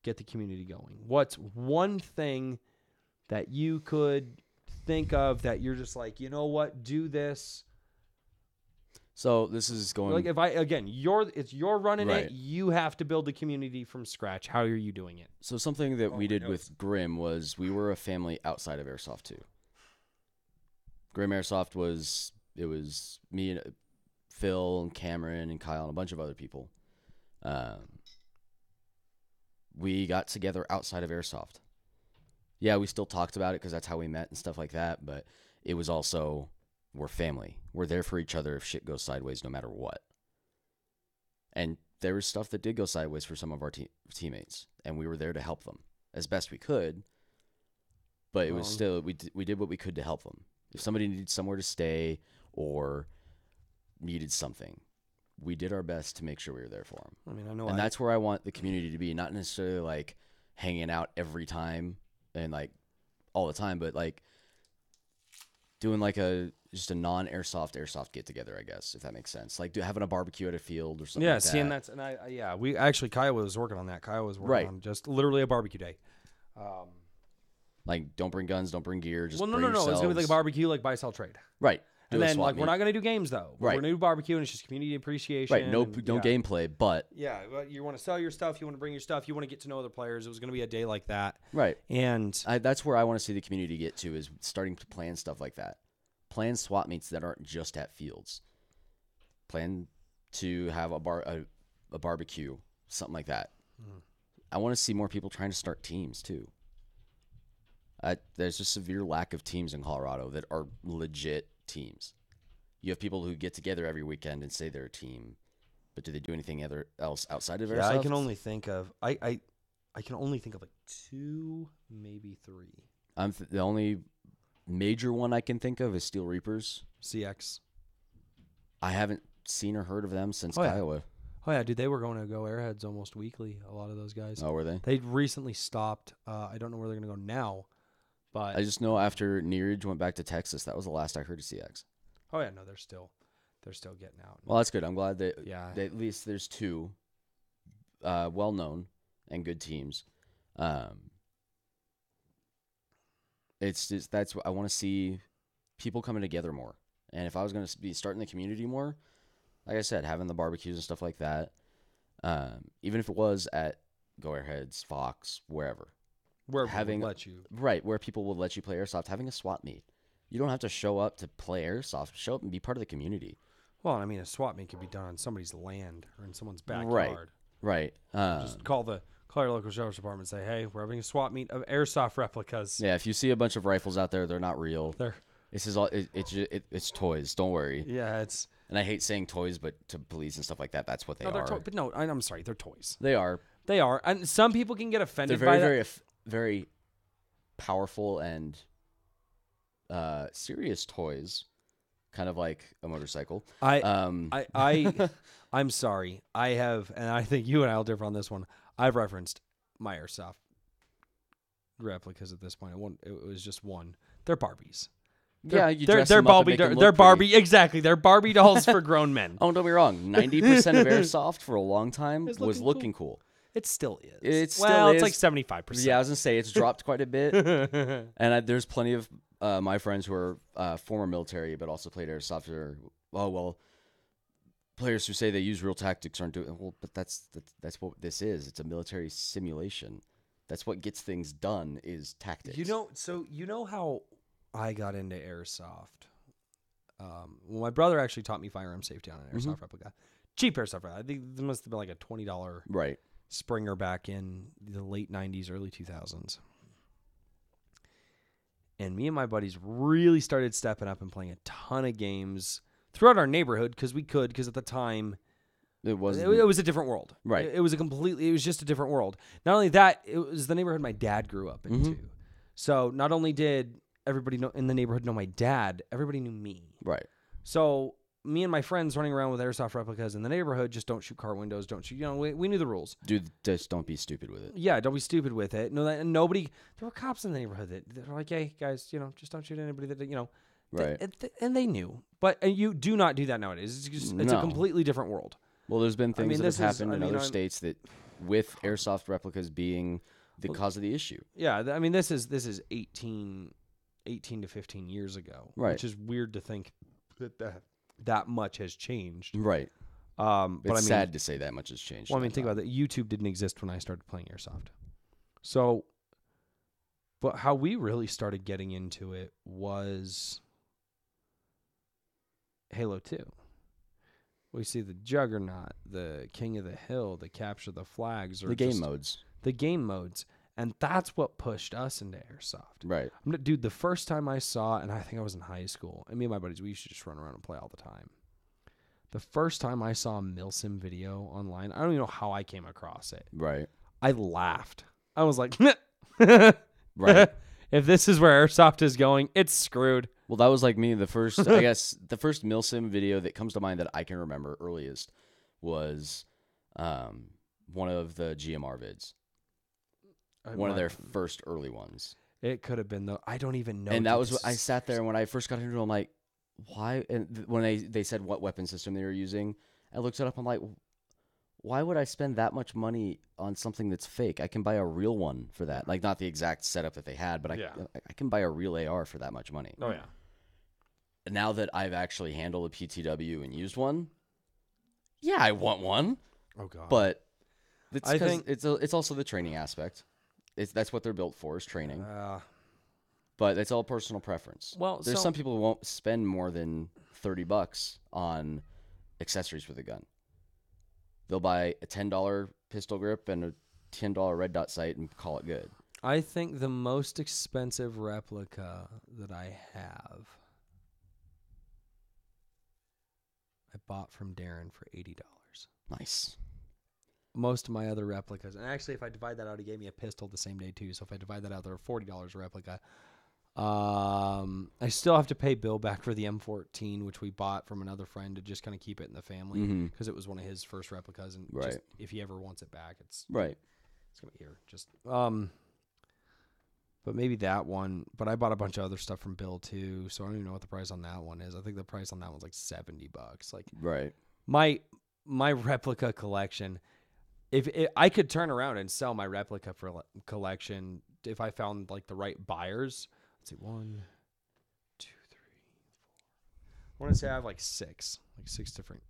get the community going? What's one thing that you could think of that you're just like, you know what, do this? So this is going Like it's you're running Right. it. You have to build the community from scratch. How are you doing it? So something that we my did notes. with Grim was we were a family outside of Airsoft too. Grim Airsoft was me and Phil and Cameron and Kyle and a bunch of other people. We got together outside of Airsoft. Yeah, we still talked about it because that's how we met and stuff like that. But it was also, we're family. We're there for each other if shit goes sideways, no matter what. And there was stuff that did go sideways for some of our teammates, and we were there to help them as best we could. But it was still, we did what we could to help them. If somebody needed somewhere to stay or needed something, we did our best to make sure we were there for them. I mean, I know, And that's where I want the community to be, not necessarily like hanging out every time and like all the time, but like doing like just a non-airsoft get together, I guess, if that makes sense. Like having a barbecue at a field or something. Yeah, like seeing that. that's, and we actually, Kyle was working on that. Kyle was working Right. on just literally a barbecue day. Like, don't bring guns, don't bring gear. Just Well, no, bring it's gonna be like a yourselves. barbecue, like buy, sell, trade. Right. And then like we're not gonna do games though. Right. We're gonna do barbecue and it's just community appreciation. Right. No and, gameplay, but Yeah, well, you want to sell your stuff, you want to bring your stuff, you want to get to know other players. It was going to be a day like that. right. And That's where I want to see the community get to, is starting to plan stuff like that. Plan swap meets that aren't just at fields. Plan to have a barbecue, something like that. I want to see more people trying to start teams too. There's a severe lack of teams in Colorado that are legit teams. You have people who get together every weekend and say they're a team, but do they do anything else outside of Airsoft? I can only think of I can only think of like 2, maybe 3. The only major one I can think of is Steel Reapers. CX. I haven't seen or heard of them since Oh, yeah. Kiowa. Oh yeah, dude, they were going to Go Airheads almost weekly. A lot of those guys. Oh, were they? They recently stopped. I don't know where they're going to go now, but I just know after Neeraj went back to Texas, that was the last I heard of CX. oh yeah, no, they're still getting out. Well, that's good. I'm glad that, Yeah. that at least there's 2 well-known and good teams. It's just that's what I want to see, people coming together more. And if I was going to be starting the community more, like I said, having the barbecues and stuff like that, even if it was at Go Airheads, Fox, wherever. Where having let you. Right, where people will let you play Airsoft, having a swap meet. You don't have to show up to play Airsoft. Show up and be part of the community. Well, I mean, a swap meet could be done on somebody's land or in someone's backyard. Right. Just call your local sheriff's department and say, hey, we're having a swap meet of airsoft replicas. Yeah, if you see a bunch of rifles out there, they're not real. They're This is all. It's toys. Don't worry. Yeah, it's. And I hate saying toys, but to police and stuff like that, that's what they are. But no, I'm sorry, they're toys. They are. They are, and some people can get They're offended very, by that. very, very powerful and serious toys, kind of like a motorcycle. I'm sorry. I have, and I think you and I will differ on this one. I've referenced my airsoft replicas at this point. It was just one. They're Barbies. They're Barbie. They're Barbie. Exactly. They're Barbie dolls for grown men. Oh, don't be wrong. 90% of airsoft for a long time was looking cool. It still is. It's like 75%. Yeah, I was gonna say it's dropped quite a bit. And there's plenty of my friends who are former military but also played airsoft. Players who say they use real tactics aren't doing well, but that's what this is. It's a military simulation. That's what gets things done is tactics. You know how I got into airsoft. Well, my brother actually taught me firearm safety on an airsoft replica. Cheap airsoft replica. I think there must have been like a $20 right Springer back in the late 90s, early 2000s. And me and my buddies really started stepping up and playing a ton of games throughout our neighborhood because we could, because at the time it was a different world. Right. It was just a different world. Not only that, it was the neighborhood my dad grew up into. Mm-hmm. So not only did everybody in the neighborhood know my dad, everybody knew me. Right. So me and my friends running around with airsoft replicas in the neighborhood just don't shoot car windows, don't shoot. We knew the rules. Dude, just don't be stupid with it. Yeah, don't be stupid with it. No, and nobody. There were cops in the neighborhood that were like, "Hey guys, just don't shoot anybody that." Right. And they knew, but you do not do that nowadays. It's a completely different world. Well, there's been things that have happened in other I'm, states that, with airsoft replicas being the cause of the issue. Yeah, I mean this is 18 to 15 years ago, right? Which is weird to think that much has changed, right? But it's sad to say that much has changed. Well, I mean, think about that. YouTube didn't exist when I started playing airsoft, so. But how we really started getting into it was Halo 2. We see the Juggernaut, the King of the Hill, the Capture the Flags, or the game modes. The game modes. And that's what pushed us into airsoft. Right. Dude, the first time I saw, and I think I was in high school, and me and my buddies, we used to just run around and play all the time. The first time I saw a Milsim video online, I don't even know how I came across it. Right. I laughed. I was like, right. If this is where airsoft is going, it's screwed. Well, that was like me. The first, I guess, the first Milsim video that comes to mind that I can remember earliest was one of the GMR vids. One of their first early ones. It could have been, though. I don't even know. And that was, I sat there, and when I first got into it, I'm like, why? And when they said what weapon system they were using, I looked it up. I'm like, why would I spend that much money on something that's fake? I can buy a real one for that. Like, not the exact setup that they had, but I can buy a real AR for that much money. Oh, yeah. Now that I've actually handled a PTW and used one, yeah, I want one. Oh, God. But I think it's also the training aspect. That's what they're built for, is training. But it's all personal preference. Well, there's some people who won't spend more than $30 on accessories for the gun. They'll buy a $10 pistol grip and a $10 red dot sight and call it good. I think the most expensive replica that I have, I bought from Darren for $80. Nice. Most of my other replicas, and actually, if I divide that out, he gave me a pistol the same day too. So if I divide that out, they're $40 a replica. I still have to pay Bill back for the M14, which we bought from another friend to just kind of keep it in the family because it was one of his first replicas, and just, if he ever wants it back, it's gonna be here. Just but maybe that one. But I bought a bunch of other stuff from Bill too, so I don't even know what the price on that one is. I think the price on that one's like $70. Like my replica collection. If I could turn around and sell my replica collection if I found like the right buyers. Let's see, 1, 2, 3, 4. I want to say I have like six different.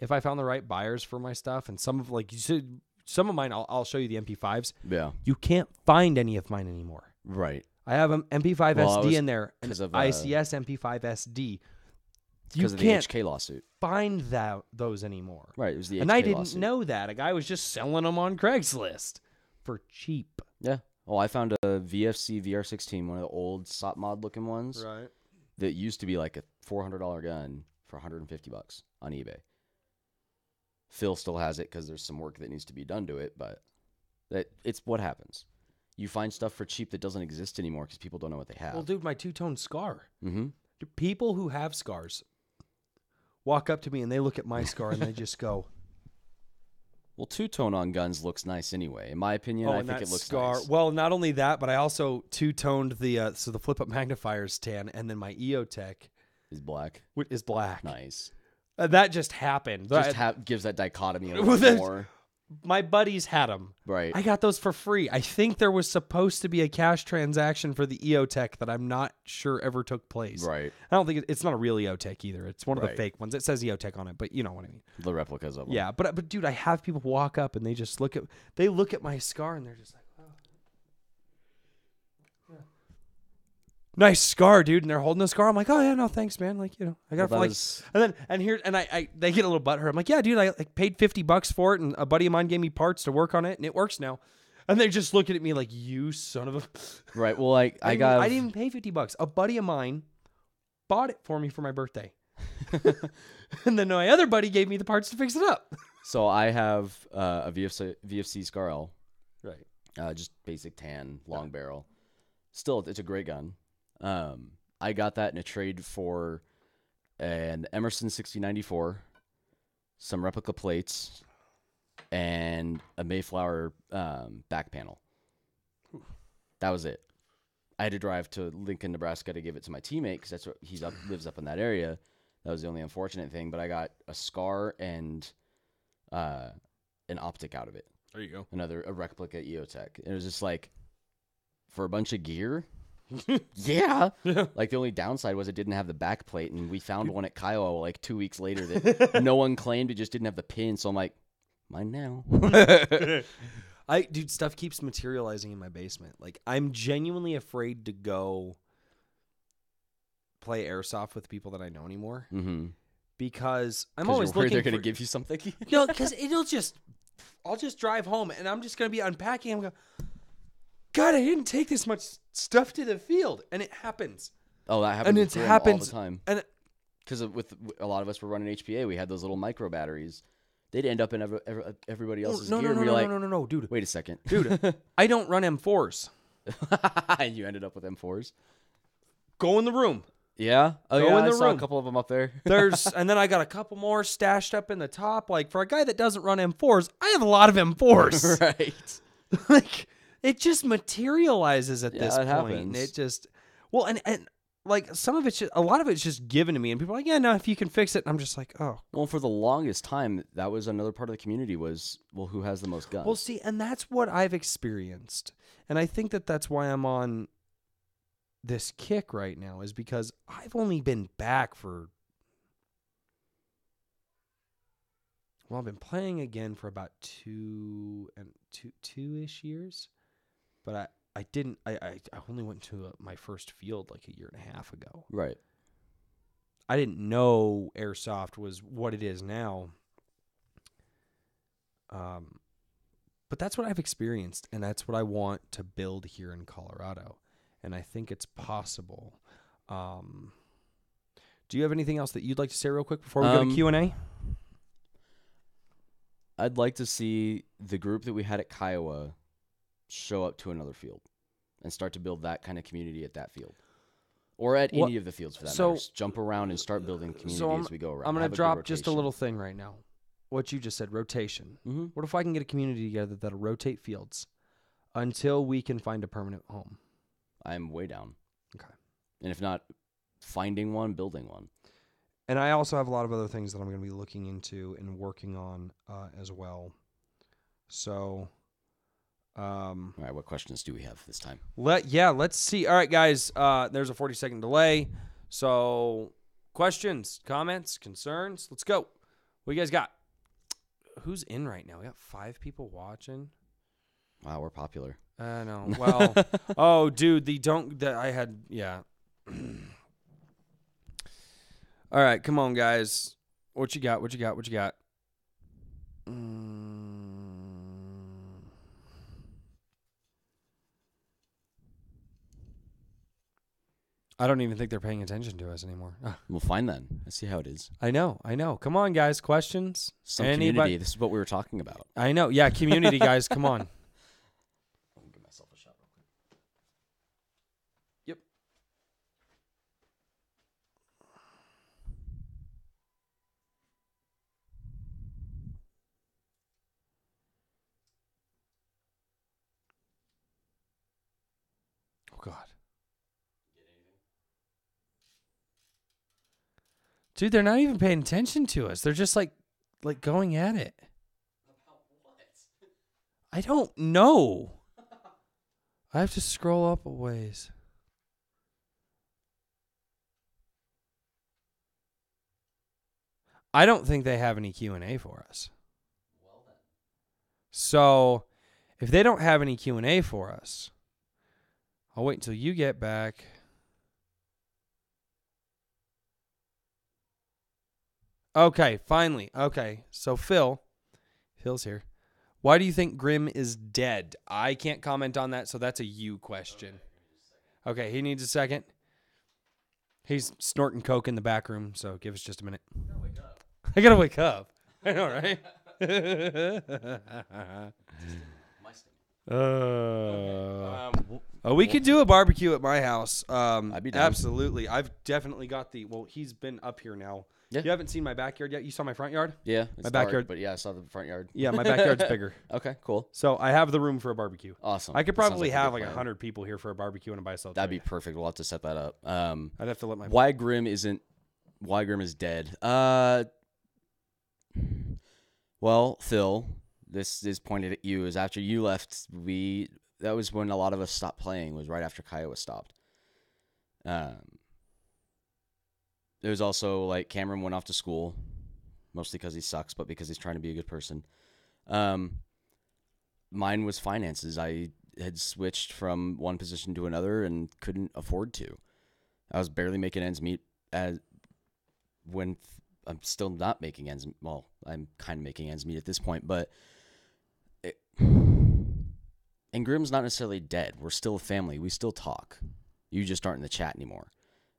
If I found the right buyers for my stuff, and some of mine, I'll show you the MP5s. Yeah, you can't find any of mine anymore. Right. I have an MP5 SD in there, an ICS MP5 SD. Because of the HK lawsuit. Find those anymore. Right, it was the HK and I didn't lawsuit. know that. A guy was just selling them on Craigslist for cheap. Yeah. Oh, I found a VFC VR16, one of the old SOT mod looking ones. Right. That used to be like a $400 gun for $150 on eBay. Phil still has it because there's some work that needs to be done to it, but it's what happens. You find stuff for cheap that doesn't exist anymore because people don't know what they have. Well, dude, my two-tone scar. Mm-hmm. People who have scars walk up to me and they look at my scar and they just go, well, two-tone on guns looks nice anyway. In my opinion, I think it looks nice. Well, not only that, but I also two-toned the flip-up magnifier's tan, and then my EOTech is black. Is black. Nice. That just happened. Gives that dichotomy a little more. My buddies had them. Right. I got those for free. I think there was supposed to be a cash transaction for the EOTech that I'm not sure ever took place. Right. I don't think it's not a real EOTech either. It's one of the fake ones. It says EOTech on it, but you know what I mean. The replicas of them. Yeah, but dude, I have people walk up and they just look at my scar and they're just like, oh. Yeah. Nice scar, dude. And they're holding the scar. I'm like, oh yeah, no, thanks, man. Like, I got they get a little butthurt. I'm like, yeah, dude, I paid $50 for it, and a buddy of mine gave me parts to work on it, and it works now. And they're just looking at me like, you son of a... Right. Well, like I didn't even pay $50. A buddy of mine bought it for me for my birthday. And then my other buddy gave me the parts to fix it up. So I have a VFC Scar L. Right. Just basic tan, long barrel. Still, it's a great gun. I got that in a trade for an Emerson 6094, some replica plates, and a Mayflower back panel. That was it. I had to drive to Lincoln, Nebraska to give it to my teammate because that's what lives up in that area. That was the only unfortunate thing. But I got a Scar and an optic out of it. There you go. A replica EOTech. It was just like, for a bunch of gear, yeah. Like the only downside was it didn't have the back plate, and we found one at Kiowa like 2 weeks later that no one claimed. It just didn't have the pin. So I'm like, mine now. Dude, stuff keeps materializing in my basement. Like, I'm genuinely afraid to go play airsoft with people that I know anymore. Mm-hmm. Because I'm always looking they're going to give you something. No, because I'll just drive home and I'm just going to be unpacking. I'm going, God, I didn't take this much stuff to the field. And it happens. Oh, that happens. And it happens all the time. And because with a lot of us were running HPA, we had those little micro batteries. They'd end up in everybody else's gear. No, dude. Wait a second. Dude, I don't run M4s. And you ended up with M4s? Go in the room. Yeah? Oh, Go yeah, in the I saw room. a couple of them up there. And then I got a couple more stashed up in the top. Like, for a guy that doesn't run M4s, I have a lot of M4s. Right. Like, it just materializes at this point. Happens. It just, well, and like, a lot of it's just given to me, and people are like, yeah, no, if you can fix it. And I'm just like, oh. Well, for the longest time, that was another part of the community was, well, who has the most guns? Well, see, and that's what I've experienced. And I think that's why I'm on this kick right now, is because I've only been back for, well, I've been playing again for about two-ish years, but I only went to my first field like a year and a half ago. Right. I didn't know airsoft was what it is now. But that's what I've experienced, and that's what I want to build here in Colorado. And I think it's possible. Do you have anything else that you'd like to say real quick before we go to Q&A? I'd like to see the group that we had at Kiowa show up to another field and start to build that kind of community at that field. Or at any of the fields, for that matter. Just jump around and start building community as we go around. I'm going to drop just a little thing right now. What you just said, rotation. Mm-hmm. What if I can get a community together that'll rotate fields until we can find a permanent home? I'm way down. Okay. And if not, finding one, building one. And I also have a lot of other things that I'm going to be looking into and working on as well. So, all right, what questions do we have this time? Let's see. All right, guys, there's a 40-second delay. So, questions, comments, concerns? Let's go. What you guys got? Who's in right now? We got 5 people watching. Wow, we're popular. I know. Well, oh, dude, yeah. All right, come on, guys. What you got? I don't even think they're paying attention to us anymore. We'll find then. Let's see how it is. I know. Come on, guys. Questions? Community. This is what we were talking about. I know. Yeah, community, guys. Come on. I'll give myself a shot real quick. Yep. Oh, God. Dude, they're not even paying attention to us. They're just like going at it. About what? I don't know. I have to scroll up a ways. I don't think they have any Q&A for us. Well then. So, if they don't have any Q&A for us, I'll wait until you get back. Okay, finally. Okay, so Phil's here. Why do you think Grim is dead? I can't comment on that, so that's a you question. Okay, he needs a second. He's snorting coke in the back room, so give us just a minute. I gotta wake up. I know, right? We could do a barbecue at my house. I'd be down. Absolutely. I've definitely got he's been up here now. Yeah. You haven't seen my backyard yet? You saw my front yard? Yeah, my backyard. But yeah, I saw the front yard. Yeah, my backyard's bigger. Okay, cool. So I have the room for a barbecue. Awesome. I could That sounds probably like a have good like plan. 100 people here for a barbecue and a buy-sell. That'd be perfect. We'll have to set that up. I'd have to let my... Why Grim is dead? Well, Phil, this is pointed at you. Is after you left, that was when a lot of us stopped playing. Was right after Kiowa stopped. It was also like Cameron went off to school, mostly because he sucks, but because he's trying to be a good person. Mine was finances. I had switched from one position to another and couldn't afford to. I was barely making ends meet I'm still not making ends. Well, I'm kind of making ends meet at this point, but and Grim's not necessarily dead. We're still a family. We still talk. You just aren't in the chat anymore,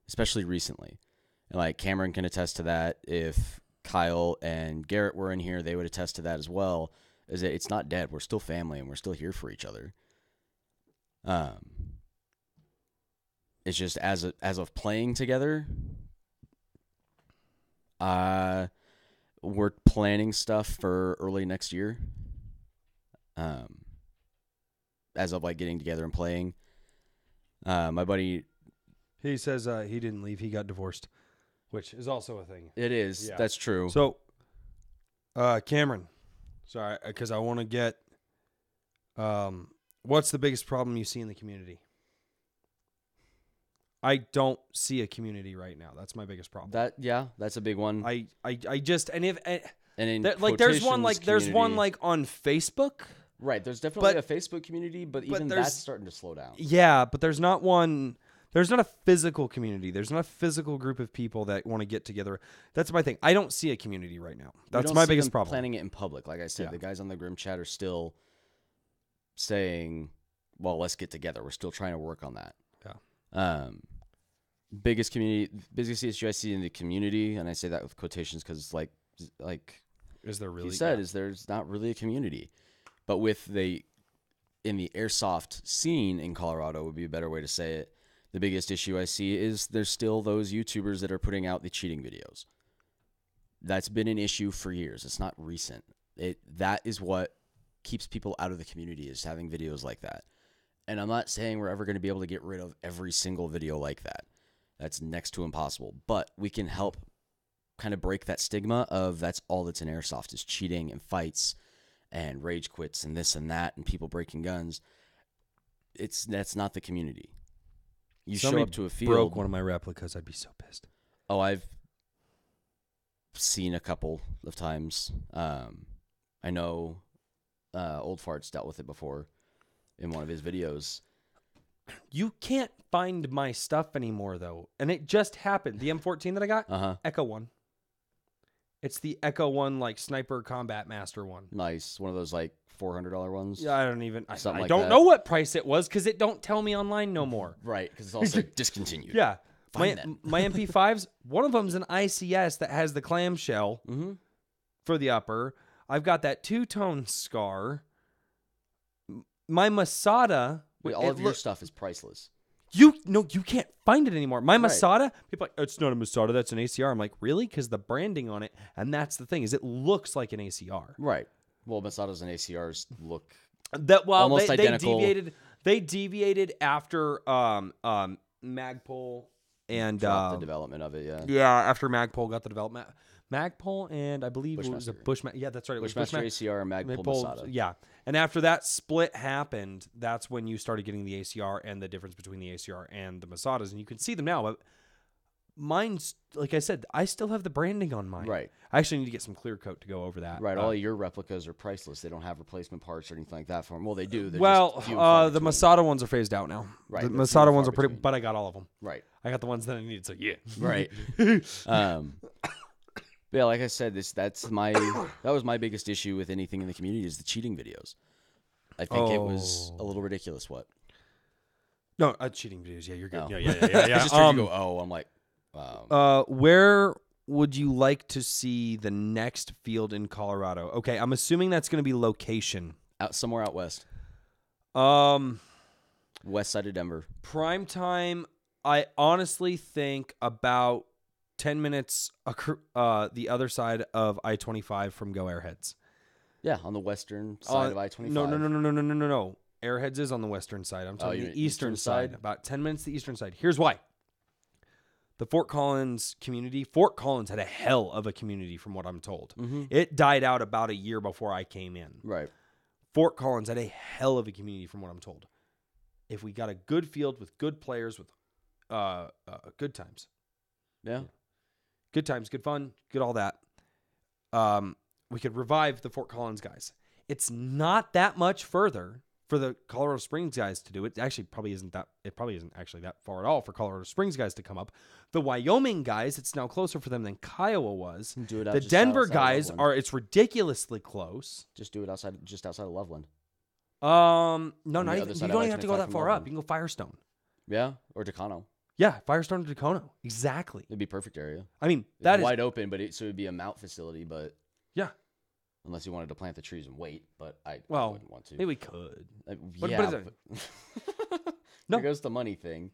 especially recently. And like Cameron can attest to that. If Kyle and Garrett were in here, they would attest to that as well. Is that it's not dead. We're still family and we're still here for each other. It's just as of playing together, we're planning stuff for early next year. As of like getting together and playing. My buddy, he says he didn't leave. He got divorced, which is also a thing. it is. Yeah. That's true. So, Cameron, sorry, because I want to get, what's the biggest problem you see in the community? I don't see a community right now. That's my biggest problem. That's a big one. I just, and if, and in there's one community- on Facebook. Right, there's definitely But- a Facebook community, but even there's- that's starting to slow down. Yeah, but there's not a physical community. There's not a physical group of people that want to get together. That's my thing. I don't see a community right now. We That's don't my see biggest them problem. Planning it in public, like I said, Yeah. the guys on the Grim chat are still saying, "Well, let's get together." We're still trying to work on that. Yeah. Biggest issue I see in the community, and I say that with quotations because, like Is there really? he said, is there's not really a community, but in the airsoft scene in Colorado would be a better way to say it. The biggest issue I see is there's still those YouTubers that are putting out the cheating videos. That's been an issue for years. It's not recent. That is what keeps people out of the community, is having videos like that. And I'm not saying we're ever going to be able to get rid of every single video like that. That's next to impossible. But we can help kind of break that stigma of that's all that's in airsoft is cheating and fights and rage quits and this and that and people breaking guns. That's not the community. You show up to a field. Broke one of my replicas. I'd be so pissed. Oh, I've seen a couple of times. I know Old Farts dealt with it before in one of his videos. You can't find my stuff anymore, though. And it just happened. The M14 that I got, Echo 1. It's the Echo 1, like, Sniper Combat Master one. Nice. One of those, like, $400 ones. Yeah, I don't even... I Something like don't that. know what price it was because it don't tell me online no more. Right, because it's also discontinued. Yeah. Find that. My MP5s, one of them's an ICS that has the clamshell for the upper. I've got that two-tone scar. My Masada... Wait, all of your stuff is priceless. You can't find it anymore. My Right. Masada, people are like, it's not a Masada, that's an ACR. I'm like, really? Because the branding on it, and that's the thing, is it looks like an ACR. Right. Well, Masadas and ACRs look Almost identical. They deviated after Magpul and dropped the development of it, yeah, after Magpul got the development. Magpul and I believe it was a Bushmaster. Yeah, that's right. It was Bushmaster ACR and Magpul Masada. Yeah. And after that split happened, that's when you started getting the ACR and the difference between the ACR and the Masadas. And you can see them now. But mine's, like I said, I still have the branding on mine. Right. I actually need to get some clear coat to go over that. Right. All of your replicas are priceless. They don't have replacement parts or anything like that for them. Well, they do. They're Well, just few and far the between. Masada ones are phased out now. Right, The they're few Masada and ones far are pretty, between. but I got all of them. Right. I got the ones that I needed, so yeah. Right. But yeah, like I said, that was my biggest issue with anything in the community is the cheating videos. I think it was a little ridiculous. What? No, cheating videos. Yeah, you're good. Oh. Yeah. I just heard you go, oh, I'm like, Where would you like to see the next field in Colorado? Okay, I'm assuming that's going to be location. somewhere out west. West side of Denver. Prime time, I honestly think about 10 minutes the other side of I-25 from Go Airheads. Yeah, on the western side of I-25. No. Airheads is on the western side. I'm talking the eastern side. About 10 minutes the eastern side. Here's why. The Fort Collins community. Fort Collins had a hell of a community from what I'm told. Mm-hmm. It died out about a year before I came in. Right. Fort Collins had a hell of a community from what I'm told. If we got a good field with good players with good times. Yeah. Good times, good fun, good all that. We could revive the Fort Collins guys. It's not that much further for the Colorado Springs guys to do it. Actually, probably isn't actually that far at all for Colorado Springs guys to come up. The Wyoming guys, it's now closer for them than Kiowa was. Do it out the just Denver outside guys Loveland. it's ridiculously close. Just do it just outside of Loveland. No, not the even. other You side don't of even have to go that I-25 far from up. You can go Firestone. Yeah, or Decano. Yeah, Firestone to Dacono. Exactly. It'd be a perfect area. I mean, It's that is wide open, but it'd be a mount facility, but yeah. unless you wanted to plant the trees and wait, but I wouldn't want to. Maybe we could. Yeah. But No. Here goes the money thing.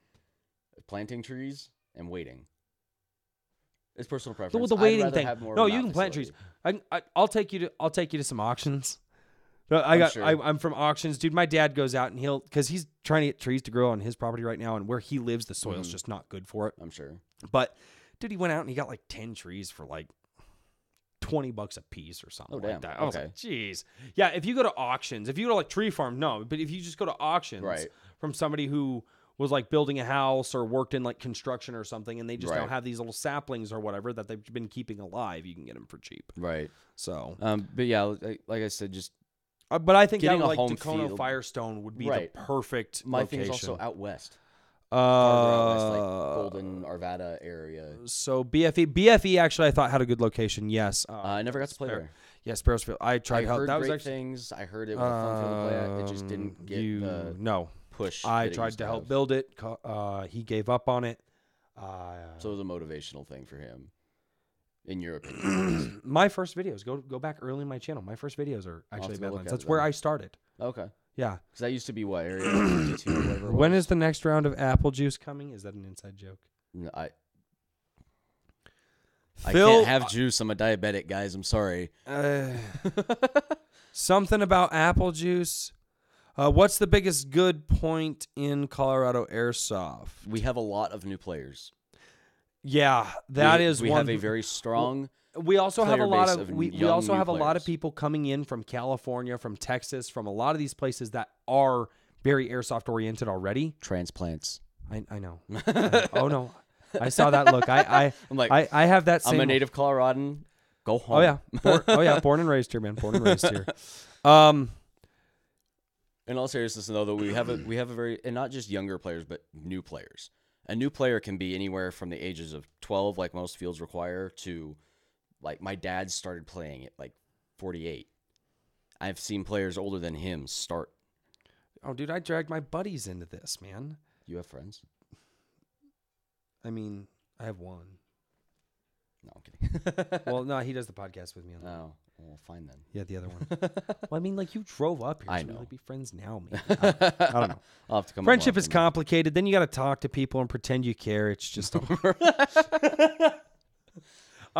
Planting trees and waiting. It's personal preference. Well, the I'd waiting rather thing. have more of No, a you mount can plant facility. trees. I'll take you to some auctions. Sure. I'm from auctions, dude. My dad goes out and because he's trying to get trees to grow on his property right now, and where he lives, the soil's just not good for it. I'm sure. But dude, he went out and he got like 10 trees for like $20 a piece or something Oh, damn. like that. I was Okay. like, geez. Yeah, if you go to auctions, if you go to like Tree Farm, no. But if you just go to auctions Right. from somebody who was like building a house or worked in like construction or something, and they just now Right. have these little saplings or whatever that they've been keeping alive, you can get them for cheap. Right. So, But yeah, like I said, just but I think that Getting a like home Dacono field. Firestone would be Right. the perfect my location. thing's also out west. Farther out west, like Uh, Golden, Arvada area. so BFE actually I thought had a good location. Yes, I never got to play there. Yeah, Sparrowsfield. I tried. I heard that was great actually things. I heard it was a fun field to play at. It just didn't get the no. push. I that it tried used to help have. build it. He gave up on it. So it was a motivational thing for him, in your opinion. My first videos go back early in my channel. My first videos are have actually to go look Badlands. at That's it where then. I started. Okay. Yeah. Because that used to be what, area 52 or whatever it When was? is the next round of apple juice coming? Is that an inside joke? No, I Phil, can't have juice. I'm a diabetic, guys. I'm sorry. Something about apple juice. What's the biggest good point in Colorado Airsoft? We have a lot of new players. Yeah, that is we one. have a very strong. We also have a player lot base of of we young also new have a lot of players. people coming in from California, from Texas, from a lot of these places that are very airsoft oriented already. Transplants. I know. Oh no, I saw that look. I'm like, I have that same. I'm a native Coloradan. Go home. Oh yeah, born and raised here, man. Born and raised here. In all seriousness, though, we have a very, and not just younger players, but new players. A new player can be anywhere from the ages of 12, like most fields require, to like my dad started playing at like 48. I've seen players older than him start. Oh, dude, I dragged my buddies into this, man. You have friends? I mean, I have one. No, I'm kidding. Well, no, he does the podcast with me. On that. Oh, well, fine then. Yeah, the other one. Well, I mean, like you drove up here. I so we know. like be friends now, maybe. I don't know. I'll have to come. Friendship more is often. complicated. Then you got to talk to people and pretend you care. It's just all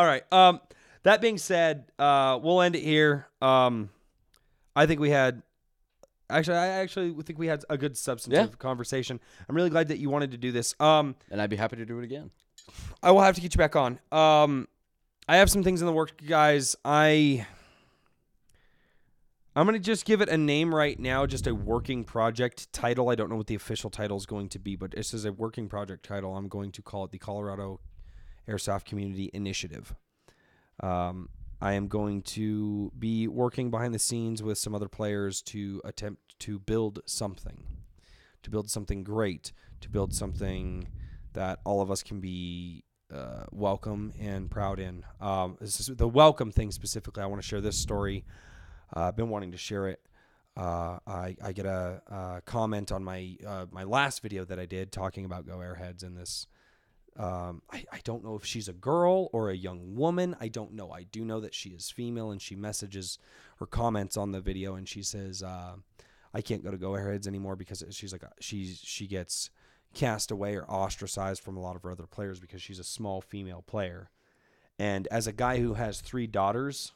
right. That being said, we'll end it here. I think we had. Actually, I think we had a good substantive conversation. I'm really glad that you wanted to do this. And I'd be happy to do it again. I will have to get you back on. I have some things in the works, guys. I'm going to just give it a name right now, just a working project title. I don't know what the official title is going to be, but this is a working project title. I'm going to call it the Colorado Airsoft Community Initiative. I am going to be working behind the scenes with some other players to attempt to build something great, to build something that all of us can be welcome and proud in. This is the welcome thing specifically. I want to share this story. I've been wanting to share it. I get a comment on my my last video that I did talking about Go Airheads, and this I don't know if she's a girl or a young woman. I don't know. I do know that she is female, and she messages her comments on the video, and she says, I can't go to Go Airheads anymore because she's like she gets cast away or ostracized from a lot of her other players because she's a small female player. And as a guy who has 3 daughters,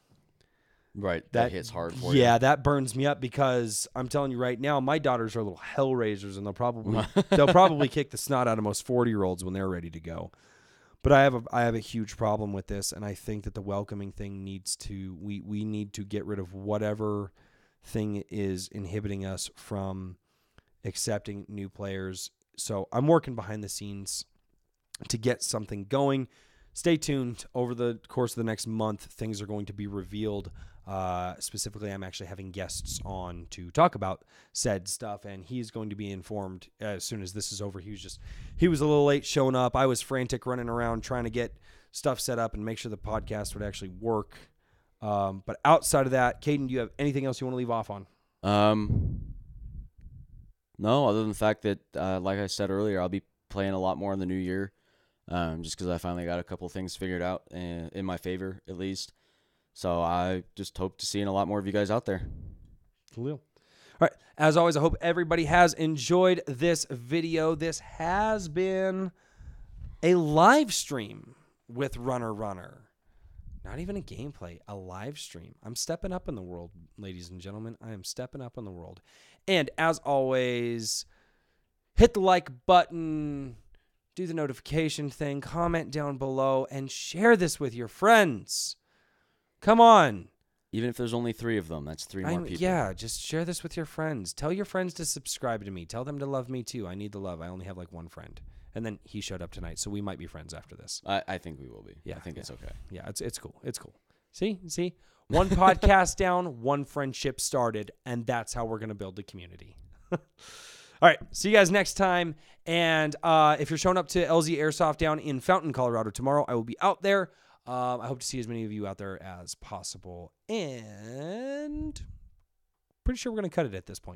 right, that hits hard for you. Yeah, that burns me up because I'm telling you right now, my daughters are little hell raisers, and they'll probably kick the snot out of most 40-year-olds when they're ready to go. But I have a huge problem with this, and I think that the welcoming thing we need to get rid of whatever thing is inhibiting us from accepting new players. So I'm working behind the scenes to get something going. Stay tuned. Over the course of the next month, things are going to be revealed. Specifically, I'm actually having guests on to talk about said stuff, and he's going to be informed as soon as this is over. He was a little late showing up. I was frantic running around trying to get stuff set up and make sure the podcast would actually work. But outside of that, Caden, do you have anything else you want to leave off on? No, other than the fact that, like I said earlier, I'll be playing a lot more in the new year, just because I finally got a couple things figured out in my favor, at least. So I just hope to seeing a lot more of you guys out there. Cool. All right. As always, I hope everybody has enjoyed this video. This has been a live stream with Runner. Not even a gameplay, a live stream. I'm stepping up in the world, ladies and gentlemen. I am stepping up in the world. And as always, hit the like button, do the notification thing, comment down below, and share this with your friends. Come on. Even if there's only 3 of them, that's 3 more people. Yeah, just share this with your friends. Tell your friends to subscribe to me. Tell them to love me too. I need the love. I only have like 1 friend. And then he showed up tonight, so we might be friends after this. I think we will be. Yeah, I think it's okay. Yeah, it's cool. It's cool. See? 1 podcast down, 1 friendship started, and that's how we're going to build the community. All right, see you guys next time. And if you're showing up to LZ Airsoft down in Fountain, Colorado tomorrow, I will be out there. I hope to see as many of you out there as possible. And pretty sure we're going to cut it at this point.